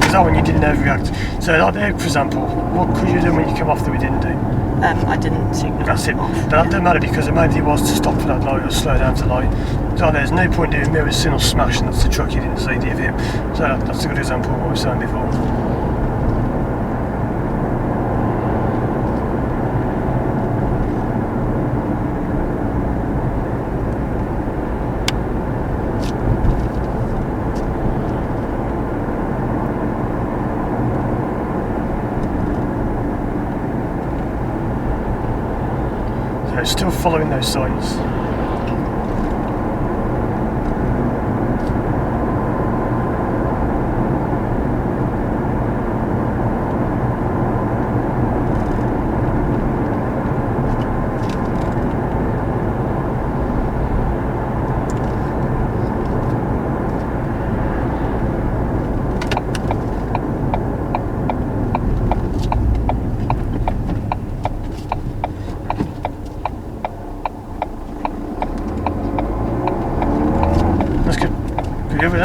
Speaker 1: Is that when you didn't overreact? So like there, for example, what could you do when you come off that we didn't do?
Speaker 2: I didn't signal.
Speaker 1: That's it.
Speaker 2: Off.
Speaker 1: That doesn't matter because maybe it was to stop for that light or slow down to light. So there's no point doing mirror signal smash, and that's the truck you didn't see the him. So that's a good example of what we were saying before. Still following those signs.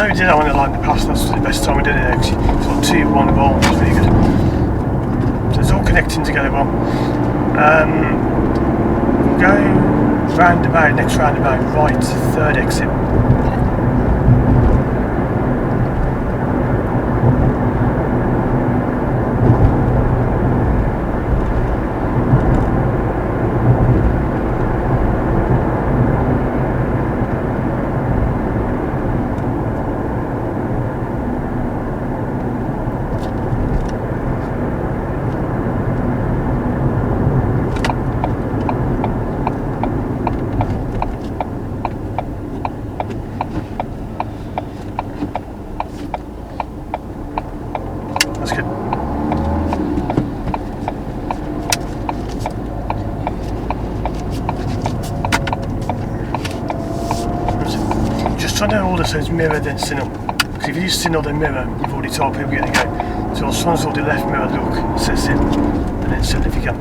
Speaker 1: We did that one in the line in the past, that's the best time we did it actually. It's like 2-1 roll, which is really good. So it's all connecting together well. We'll go roundabout, next roundabout, right, third exit. That's good. Just trying to order so it's mirror then signal. Because if you use signal then mirror, you've already told people you're going to go. So as soon as all the left mirror look, it says it, and then signal if you can.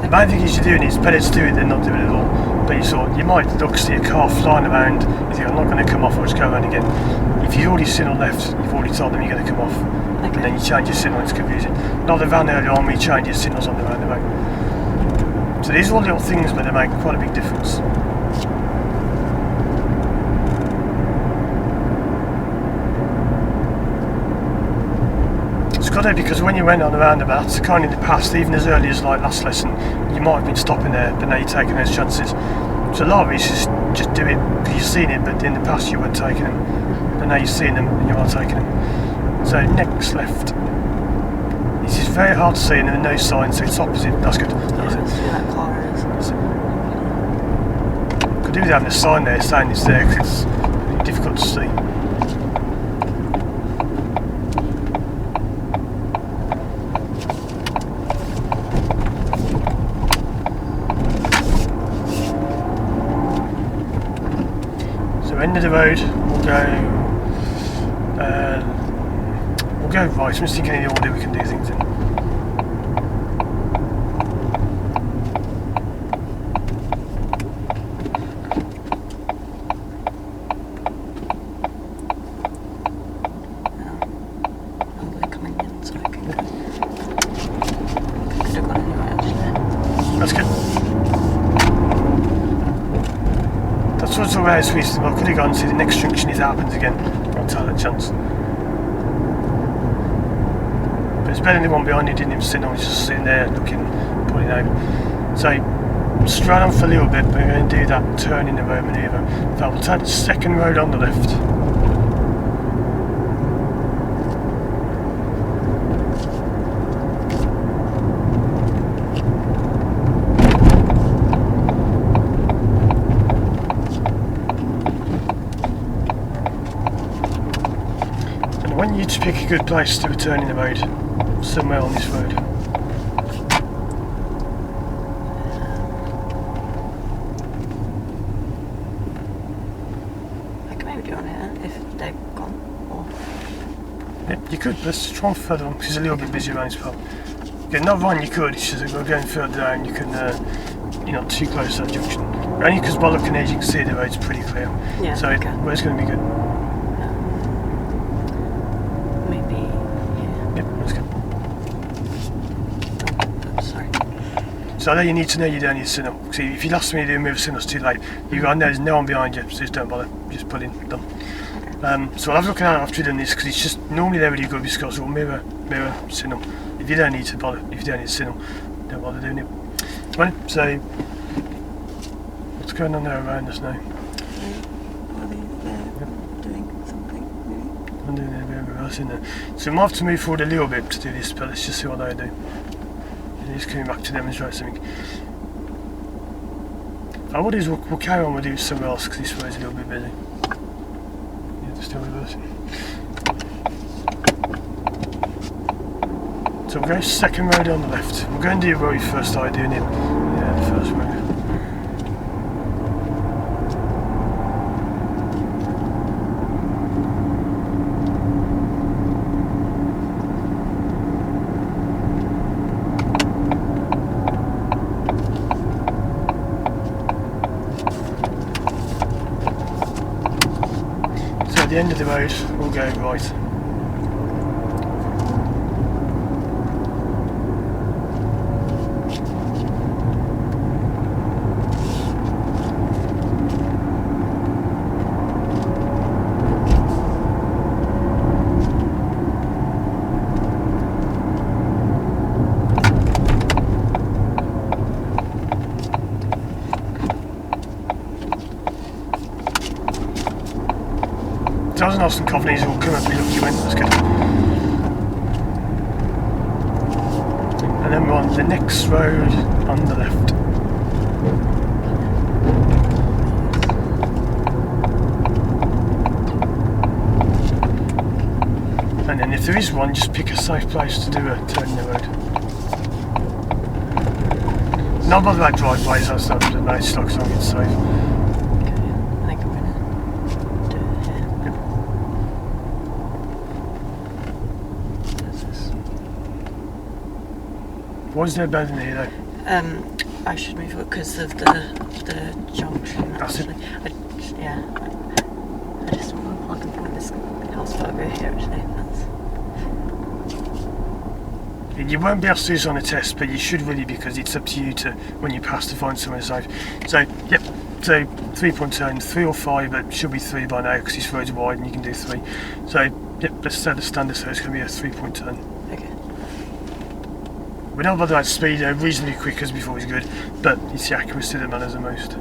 Speaker 1: The main thing you're doing is better to do it than not do it at all. But you might look, see a car flying around, you think I'm not going to come off, I'll just go around again. If you already signal left, you've already told them you're going to come off.
Speaker 2: Okay.
Speaker 1: And then you change your signal, it's confusing. Not the van earlier on, we change your signals on the roundabout. So these are all little things, but they make quite a big difference. It's got to, because when you went on the roundabouts, kind of in the past, even as early as like last lesson, you might have been stopping there, but now you're taking those chances. So a lot of it is just do it because you've seen it, but in the past you weren't taking them, but now you've seen them and you are taking them. So next left. This is very hard to see and there are no signs, so it's opposite. That's good. That's it.
Speaker 2: That car is.
Speaker 1: Could do with having a sign there saying it's there because it's difficult to see. So end of the road, we'll go right. I'm just thinking in the order we can do things in. That's good. That's what's all very sweet. I could have gone to the next junction if it happens again. I'll take that chance. But it's better than the one behind you didn't even sit on, just sitting there looking, pulling over. So, straight on for a little bit, but we're going to do that turn in the road manoeuvre. So we'll take the second road on the left. I want you to pick a good place to turn in the road, somewhere on this road.
Speaker 2: I can maybe do on here if they've gone. Or...
Speaker 1: Yep, you could. Let's try and further on because it's a little bit busy around this part. Yeah, not one you could, it's just we're going further down, you can, you're not too close to that junction. Only because by looking at it you can see the road's pretty clear.
Speaker 2: Yeah,
Speaker 1: so
Speaker 2: okay.
Speaker 1: Well, it's going to be good.
Speaker 2: Maybe, yeah.
Speaker 1: Yep, that's good.
Speaker 2: Oops, sorry.
Speaker 1: So that you need to know you don't need a signal. See, if you last minute do move a signal, it's too late. You got to know there's no one behind you, so just don't bother. Just pull in, done. So I'll have a look at it after we've done this because it's just normally they're really good because we'll mirror signal. If you don't need to bother, if you don't need a signal, don't bother doing it. Right, so what's going on there around us now?
Speaker 2: Are they doing something? Maybe?
Speaker 1: I'm doing a bit of reversing there. So we might have to move forward a little bit to do this, but let's just see what they do. And just coming back to demonstrate something. What is we'll carry on with it somewhere else because this road's a little bit busy. Yeah, they're still reversing. So we'll go second road on the left. We'll go and do where we first started doing it. Yeah, the first road. So at the end of the road, we'll go right. Thousand Austin Covenants will come up and look you in, that's good. And then we're on the next road on the left. And then if there is one, just pick a safe place to do a turn in the road. Not bother about driveways, that's not the nice stock, so it's safe. What is there better than here though?
Speaker 2: I should move it because of the junction.
Speaker 1: That's
Speaker 2: actually. I just want to plug and point this house photo here actually.
Speaker 1: You won't be able to do this on a test, but you should really, because it's up to you to, when you pass, to find somewhere safe. So, yep, so 3-point turn, 3 or 5, but it should be 3 by now because this road's wide and you can do 3. So, yep, let's set the standard so it's going to be a 3-point turn.
Speaker 2: Okay.
Speaker 1: We're not bothered about speed, reasonably quick as before is good, but it's the accuracy that matters the most.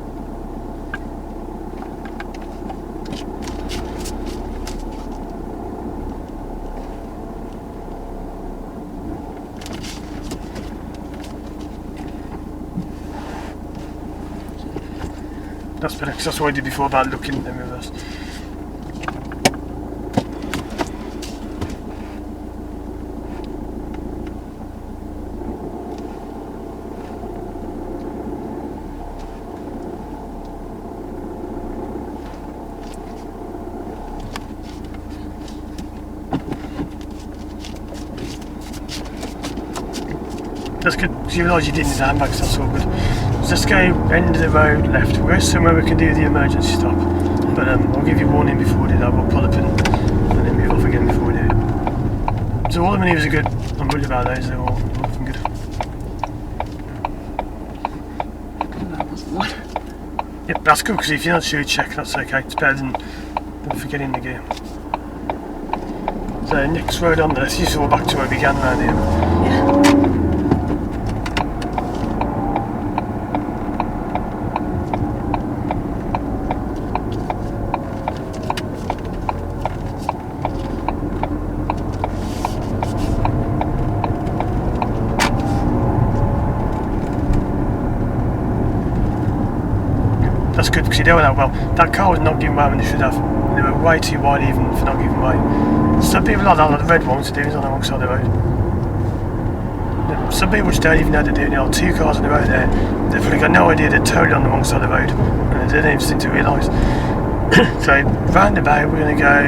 Speaker 1: That's better, because that's what I did before about looking in reverse. That's good, because you realise you didn't need the handbags, that's all good. So let's go end of the road left. We'll go somewhere we can do the emergency stop. But I'll give you warning before we do that. We'll pull up and then move off again before we do it. So all the manoeuvres are good. I'm worried about those, they're all looking good.
Speaker 2: That wasn't one.
Speaker 1: Yep, that's good, because if you're not sure, check, that's okay. It's better than forgetting the gear. So next road on the left, you saw back to where we began around here.
Speaker 2: Yeah.
Speaker 1: That's good, because you know that well. That car was not giving way when they should have. They were way too wide even for not giving way. Some people like that, like the red ones, are doing it on the wrong side of the road. Some people just don't even know they're doing it. There are 2 cars on the road there. They've probably got no idea they're totally on the wrong side of the road. And they don't even seem to realise. So, roundabout, we're going to go...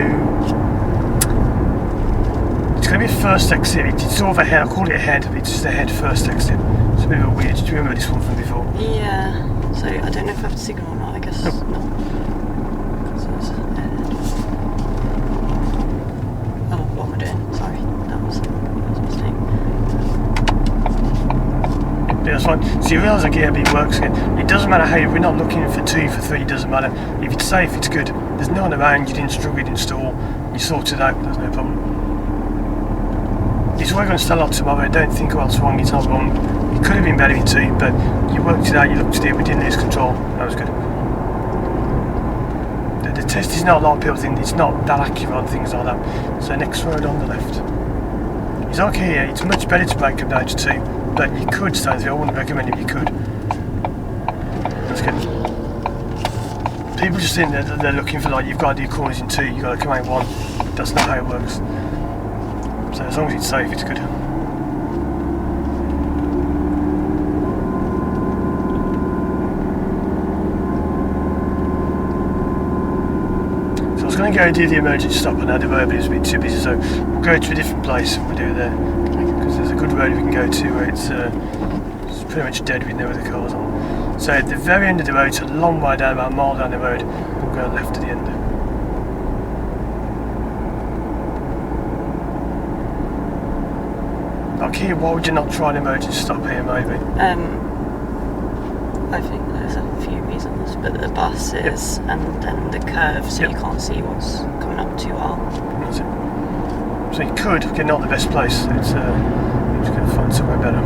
Speaker 1: It's going to be a first exit. It's sort of a head, I call it a head, but it's just a head first exit. It's a bit of a weird. Do you remember this one from before?
Speaker 2: Yeah. So I don't know if I have to signal or not, I guess not. Oh, what am I doing? Sorry, that was a mistake.
Speaker 1: Yeah, that's fine. So you realise the gear being works again. It doesn't matter how, we're not looking for 2, for 3, it doesn't matter. If it's safe, it's good. There's no one around, you didn't struggle, you didn't stall, you sorted it out, there's no problem. It's all going to start out tomorrow, don't think what's wrong, it's not wrong. It could have been better in 2, but you worked it out, you looked at it, we didn't lose control, that was good. The test is not a lot of people think, it's not that accurate on things like that. So next road on the left. It's okay here, it's much better to break them down to 2, but you could stay there, I wouldn't recommend it if you could. That's good. People just think that they're looking for, like, you've got to do corners in 2, you've got to come out 1. That's not how it works. So as long as it's safe, it's good. So I was going to go and do the emergency stop on the road, but it was a bit too busy, so we'll go to a different place and we'll do it there. Because there's a good road we can go to where it's pretty much dead with no other cars on. So at the very end of the road, it's a long way down, about a mile down the road, we'll go left to the end. Like here, why would you not try an emergency stop here, maybe?
Speaker 2: I think there's a few reasons, but the bus is, and then the curve, so you can't see what's coming up too well.
Speaker 1: That's it. So you could get not the best place. It's you're just going to find somewhere better.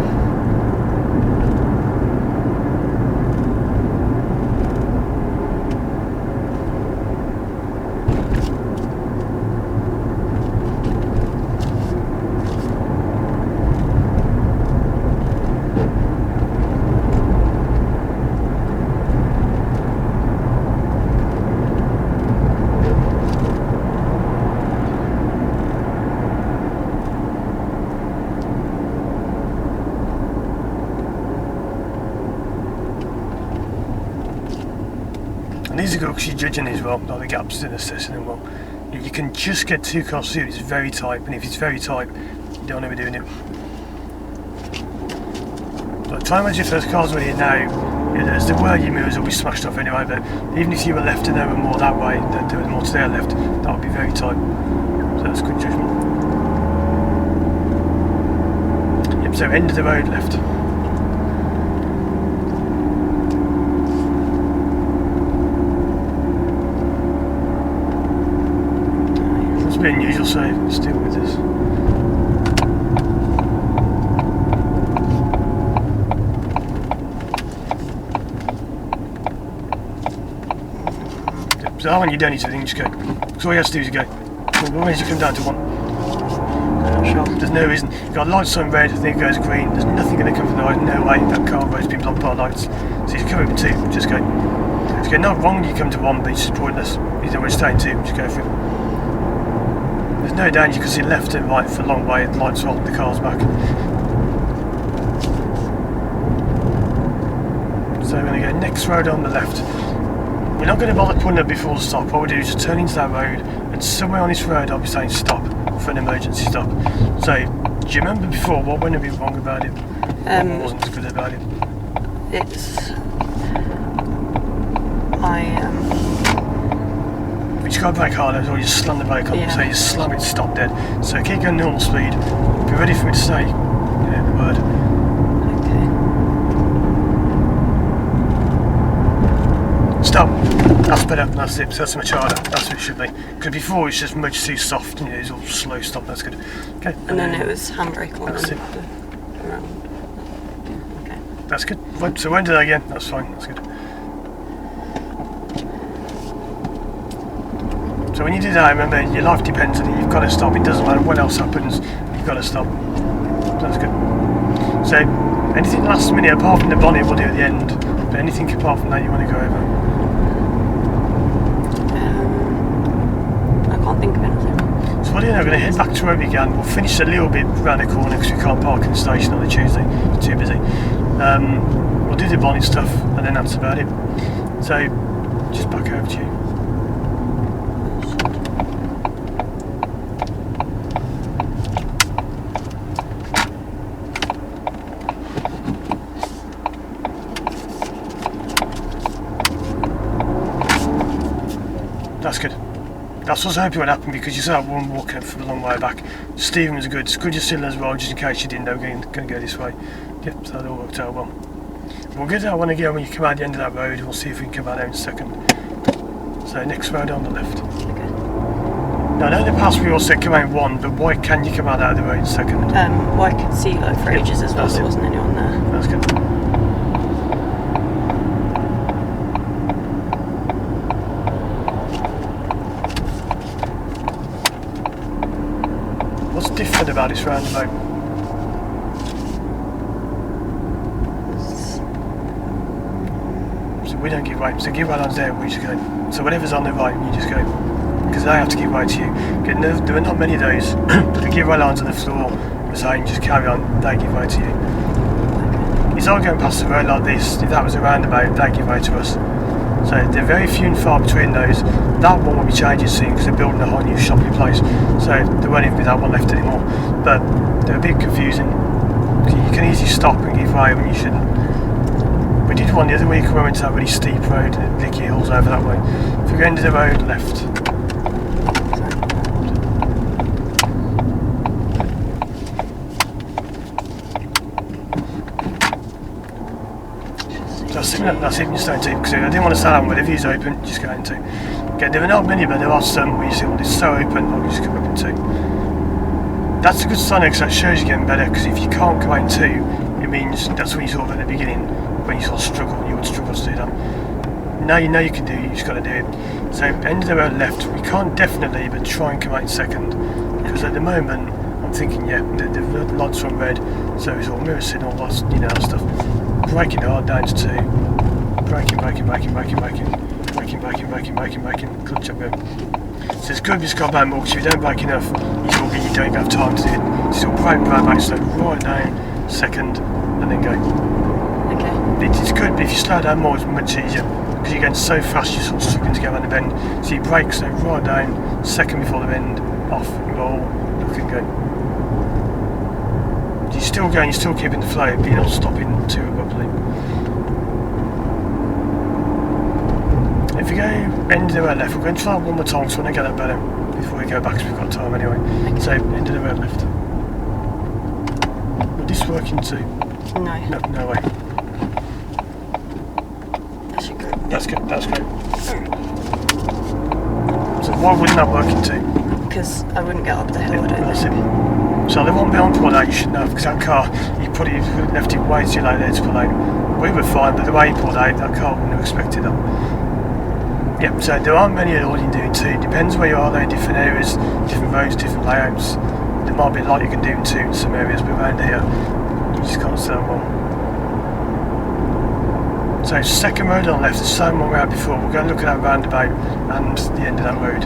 Speaker 1: And these are good because you're judging as well, like the gaps and assessing them well. You can just get 2 cars through, it's very tight, and if it's very tight, you don't want to be doing it. But try and imagine if those cars were here now, as there were, your mirrors will be smashed off anyway, but even if you were left and there were more that way, that there was more to their left, that would be very tight. So that's good judgment. Yep, so end of the road left. It's a bit unusual, so stick with this. Yep, so that one you don't need to think, just go. So all you have to do is go. Well, when does it come down to 1?
Speaker 2: Sure.
Speaker 1: There's no reason. You've got lights on red, then it goes green. There's nothing going to come from the right. No way that car roads people on bar lights. So you come over 2, just go. Just go. Not wrong, you come to 1, but it's just pointless. You don't want to stay in 2, just go for it. There's no danger because you're left and right for a long way. The lights are holding the cars back. So we're going to go next road on the left. We're not going to bother pulling up before the stop. What we'll do is just turn into that road, and somewhere on this road I'll be saying stop for an emergency stop. So, do you remember before what went a bit wrong about it? What wasn't as good about it?
Speaker 2: It's...
Speaker 1: You just got to brake harder, or you just slam the brake on, so you slam it, stop dead. So keep going normal speed, be ready for me to say the word. Stop. That's better. That's it. So that's much harder. That's what it should be. Because before it's just much too soft and it's all slow stop. That's good. Okay.
Speaker 2: And then it was handbrake on.
Speaker 1: That's it.
Speaker 2: Okay.
Speaker 1: That's good. Right, so when do that again? That's fine. That's good. So when you do that, remember your life depends on it. You've got to stop. It doesn't matter what else happens. You've got to stop. That's good. So anything last minute apart from the bonnet we'll do at the end. But anything apart from that you want to go over.
Speaker 2: I can't think of anything.
Speaker 1: So what do you know, we're going to head back to where we began. We'll finish a little bit round the corner because we can't park in the station on the Tuesday, it's too busy. We'll do the bonnet stuff and then that's about it. So, just back over to you. That's good. That's what I was hoping would happen because you saw that one walking up from a long way back. Stephen was good. Screwed your still as well, just in case you didn't know we were going to go this way. Yep, so that all worked out well. We'll get that one again when you come out the end of that road. We'll see if we can come out there in a second. So next road on the left.
Speaker 2: Okay.
Speaker 1: Now I know in the past we all said come out in 1, but why can you come out of the road in a second?
Speaker 2: Well, I could see like for ages as well, there wasn't anyone there.
Speaker 1: That's good. What's different about this roundabout? So we don't give way. So give way lines there, we just go. So whatever's on the right, you just go. Because they have to give way to you. Okay, there are not many of those, but the give way lines on the floor, we're saying just carry on, they give way to you. It's all going past the road like this. If that was a roundabout, they give way to us. So they're very few and far between those. That one will be changing soon because they're building a whole new shopping place. So there won't even be that one left anymore. But they're a bit confusing. You can easily stop and give way when you shouldn't. We did one the other week when we went to that really steep road and Licky Hills over that way. If we go into the road left. That's it, you stay into. Because I didn't want to stand out where the view's open, just go into. Okay, there are not many, but there are some where you see, well, it's so open, I'll just come up into. That's a good sign because that shows you getting better, because if you can't go out in 2, it means that's when you sort of at the beginning, when you sort of struggle, you would struggle to do that. Now you know you can do it, you just got to do it. So, end of the road left, we can't definitely, but try and come out in second. Because at the moment, I'm thinking, yeah, the lights are on red, so it's all mirror signal, lots, you know, that stuff. Braking hard down to 2, braking, clutch up, go. So it's good if it's got bad more, because if you don't brake enough, you don't have time to do it. So brake back, slow right down, second, and then go.
Speaker 2: Okay.
Speaker 1: It's good, but if you slow down more, it's much easier, because you're going so fast, you're sort of struggling to get around the bend. So you brake, so right down, second before the bend, off, roll, look and go. You're still going, you're still keeping the flow, but you're not stopping too abruptly. If you go end of the road left, we're going to try that one more time, so I want to get that better before we go back, because we've got time anyway. So, end of the road left. We'll do this working too?
Speaker 2: No.
Speaker 1: No, no way.
Speaker 2: That should go.
Speaker 1: That's good, that's great. So why wouldn't that work in two?
Speaker 2: Because I wouldn't get up the hill, I don't
Speaker 1: That's
Speaker 2: think.
Speaker 1: it. So the one behind pulled out, you should know, because that car, he probably left it way too late there to pull out. We were fine, but the way he pulled out, that car wouldn't have expected that. Yeah, so there aren't many at all you can do in two. It depends where you are, though, different areas, different roads, different layouts. There might be a lot you can do in two in some areas, but around here, you just can't say one. So second road on the left, the same one we had before. We're going to look at that roundabout and the end of that road.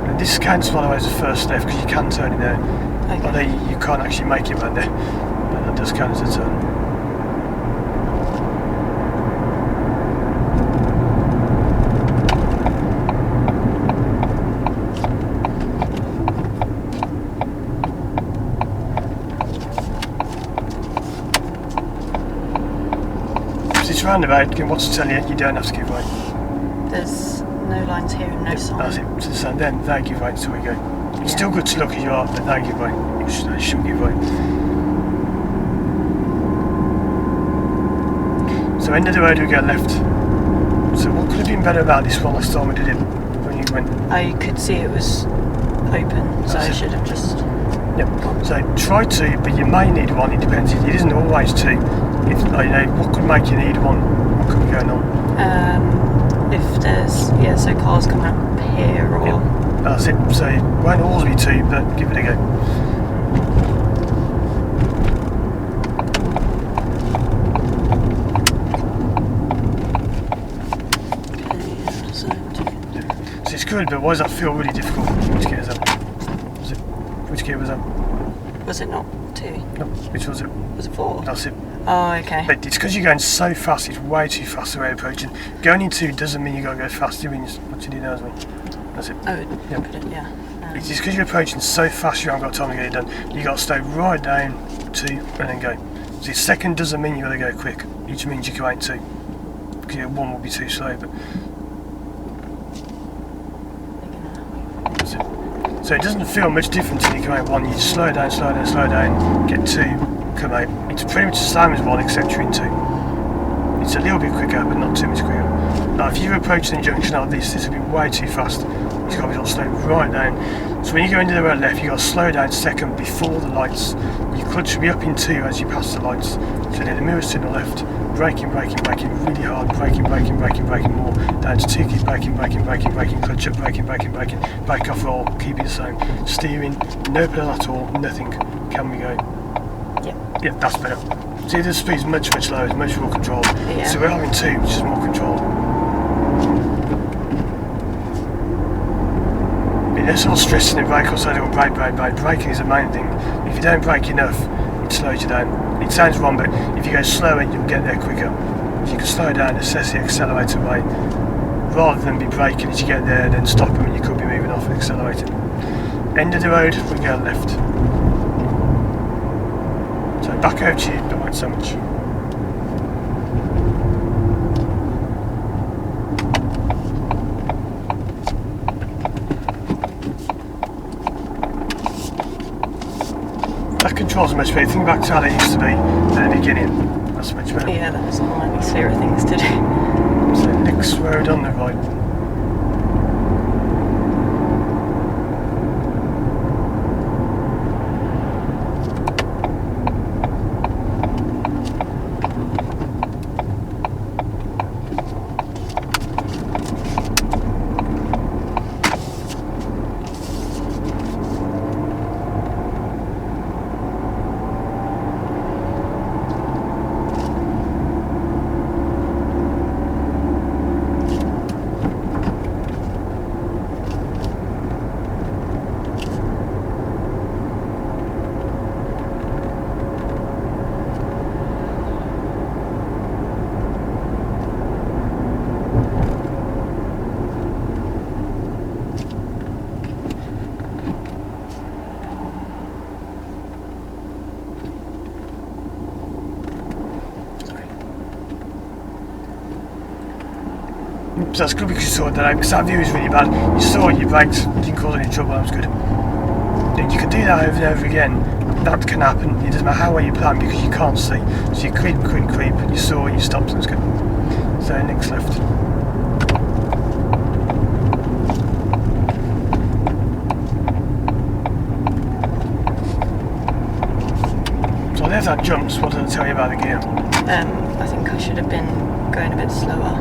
Speaker 1: And this counts, by the way, as the first left because you can turn in there.
Speaker 2: Okay.
Speaker 1: Although you can't actually make it round there, but that does count as a turn. It's roundabout, again, what's to tell you, you don't have to give way.
Speaker 2: There's no lines here and no sign.
Speaker 1: That's it, so then they give way until we go. It's
Speaker 2: Yeah.
Speaker 1: still good to look as you are, but they give way. They should give way. So end of the road we go left. So what could have been better about this one last time we did it? When you went?
Speaker 2: I could see it was open, so
Speaker 1: That's
Speaker 2: I
Speaker 1: it.
Speaker 2: should have just.
Speaker 1: Yep. So try two, but you may need one, it depends. It isn't always two. It's like, you know, what could make you need one? What could be going on?
Speaker 2: If there's so cars coming up here or
Speaker 1: Yep. That's it. So it won't always be two, but give it a go. So it's good, but why does that feel really difficult? Which gear is that? Which gear was that?
Speaker 2: was it not 2?
Speaker 1: No, which was it?
Speaker 2: Was it 4?
Speaker 1: That's it.
Speaker 2: Oh, okay.
Speaker 1: But it's because you're going so fast, it's way too fast the way you're approaching. Going in two doesn't mean you got to go faster, it means what you do now, isn't it? That's it.
Speaker 2: Oh,
Speaker 1: Yep.
Speaker 2: yeah.
Speaker 1: It's just because you're approaching so fast you haven't got time to get it done. You got to stay right down, two, and then go. So second doesn't mean you got to go quick, it just means you go out two. Because your one will be too slow, but that's it. So it doesn't feel much different until you come out one. You just slow down, slow down, slow down, get two, come out. It's pretty much the same as one, except you're in two. It's a little bit quicker, but not too much quicker. Now, if you approach the junction like this will be way too fast. You've got to be able to slow right down. So when you go into the road left, you've got to slow down second before the lights. Your clutch should be up in two as you pass the lights. So then the mirrors to the left, braking, braking, braking really hard, braking, braking, braking, braking more. Down to two, keep braking, braking, braking, braking, clutch up, braking, braking, braking, brake off roll, keep it the same. Steering, no pedal at all, nothing. Can we go?
Speaker 2: Yep.
Speaker 1: Yeah, that's better. See, the speed's much, much lower, it's much more controlled.
Speaker 2: Yeah.
Speaker 1: So we're having two, which is more controlled. They're sort of stressing the brake or saying, oh, brake, brake, brake. Braking is the main thing. If you don't brake enough, it slows you down. It sounds wrong, but if you go slower, you'll get there quicker. So you can slow down, assess the accelerator rate, rather than be braking as you get there and then stopping when you could be moving off and accelerating. End of the road, we go left. So back over to you, don't mind so much. That controls much better. Think back to how they used to be at the beginning. That's much better.
Speaker 2: Yeah, that was one of my clearer things to do.
Speaker 1: So next road on the right. So that's good because you saw that out, because that view is really bad. You saw it, you braked, didn't cause any trouble, that was good. Then you can do that over and over again. That can happen. It doesn't matter how well you plan because you can't see. So you creep, you saw, you stop, and it's good. So next left. So there's that jumps. What did I tell you about the gear?
Speaker 2: I think I should have been going a bit slower,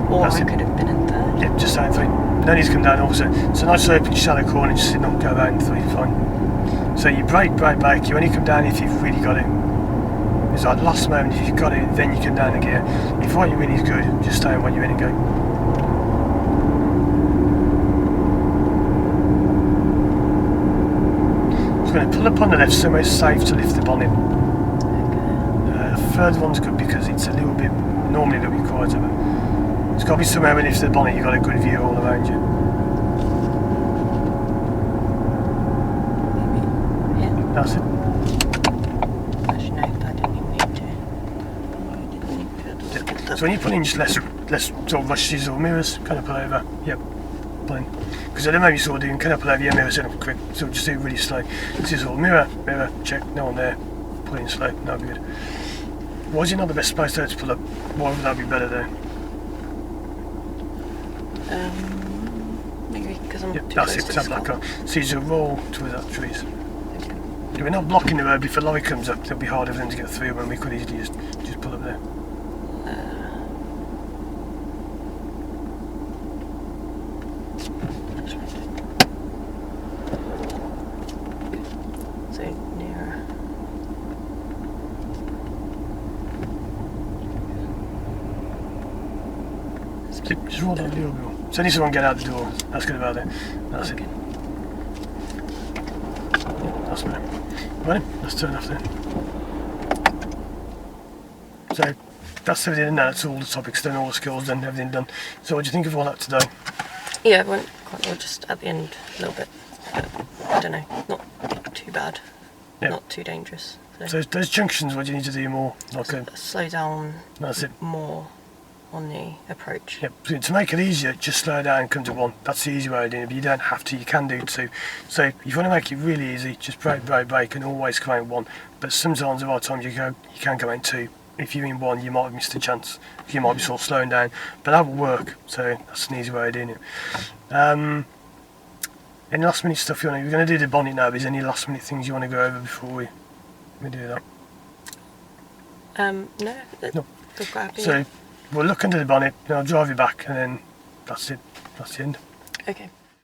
Speaker 2: or I could have been in third.
Speaker 1: Yep, just same thing. No need to come down also. It's a nice open shallow corner, just not go out in 3, fine. So you brake, you only come down if you've really got it. It's like last moment, if you've got it, then you come down the gear. If what you're in is good, just stay on what you're in and go. I'm just going to pull up on the left somewhere it's safe to lift the bonnet. The third one's good because it's a little bit, normally a little bit quieter, but it's got to be somewhere when you lift the bonnet you've got a good view all around you.
Speaker 2: Maybe here.
Speaker 1: That's it.
Speaker 2: Actually, no, I didn't even need to. I didn't need to.
Speaker 1: Yeah. So when you put in just less sort of rushes or mirrors, kind of pull over, yep, pull in. Because at the moment you're sort of doing kind of pull over, yeah, mirror, set up quick, so just do it really slow. This is all mirror, check, no one there, pull in slow, that'll be good. Why is it not the best place though to pull up? Why would that be better though?
Speaker 2: Maybe because I'm
Speaker 1: Yep,
Speaker 2: too
Speaker 1: that's
Speaker 2: close
Speaker 1: it,
Speaker 2: to the
Speaker 1: tap that
Speaker 2: skull.
Speaker 1: car. So you just roll towards that trees.
Speaker 2: Okay.
Speaker 1: Yeah, we're not blocking the road, if a lorry comes up, it'll be harder for them to get through when we could easily just pull up there.
Speaker 2: So nearer.
Speaker 1: Just roll that a little bit more. So this one get out the door. That's good about it. That's
Speaker 2: Okay.
Speaker 1: it. Yeah, that's better. Right, let's turn off then. So that's everything in there. That's all the topics done, all the skills done, everything done. So what do you think of all that today?
Speaker 2: Yeah, it went quite well just at the end a little bit. But I don't know, not too bad.
Speaker 1: Yeah.
Speaker 2: Not too dangerous.
Speaker 1: So those junctions, what do you need to do more? Like
Speaker 2: slow down
Speaker 1: that's it.
Speaker 2: more on the approach.
Speaker 1: Yep. So to make it easier, just slow down and come to 1. That's the easy way of doing it, but you don't have to, you can do 2. So if you want to make it really easy, just brake and always come out in 1. But sometimes there are times you can go in 2. If you're in 1, you might have missed a chance. You might be sort of slowing down, but that will work. So that's an easy way of doing it. Any last minute stuff you want to, we're going to do the bonnet now, but is there any last minute things you want to go over before we do that?
Speaker 2: No.
Speaker 1: No.
Speaker 2: We're quite happy.
Speaker 1: So we'll look under the bonnet, and I'll drive you back, and then that's it. That's the end.
Speaker 2: Okay.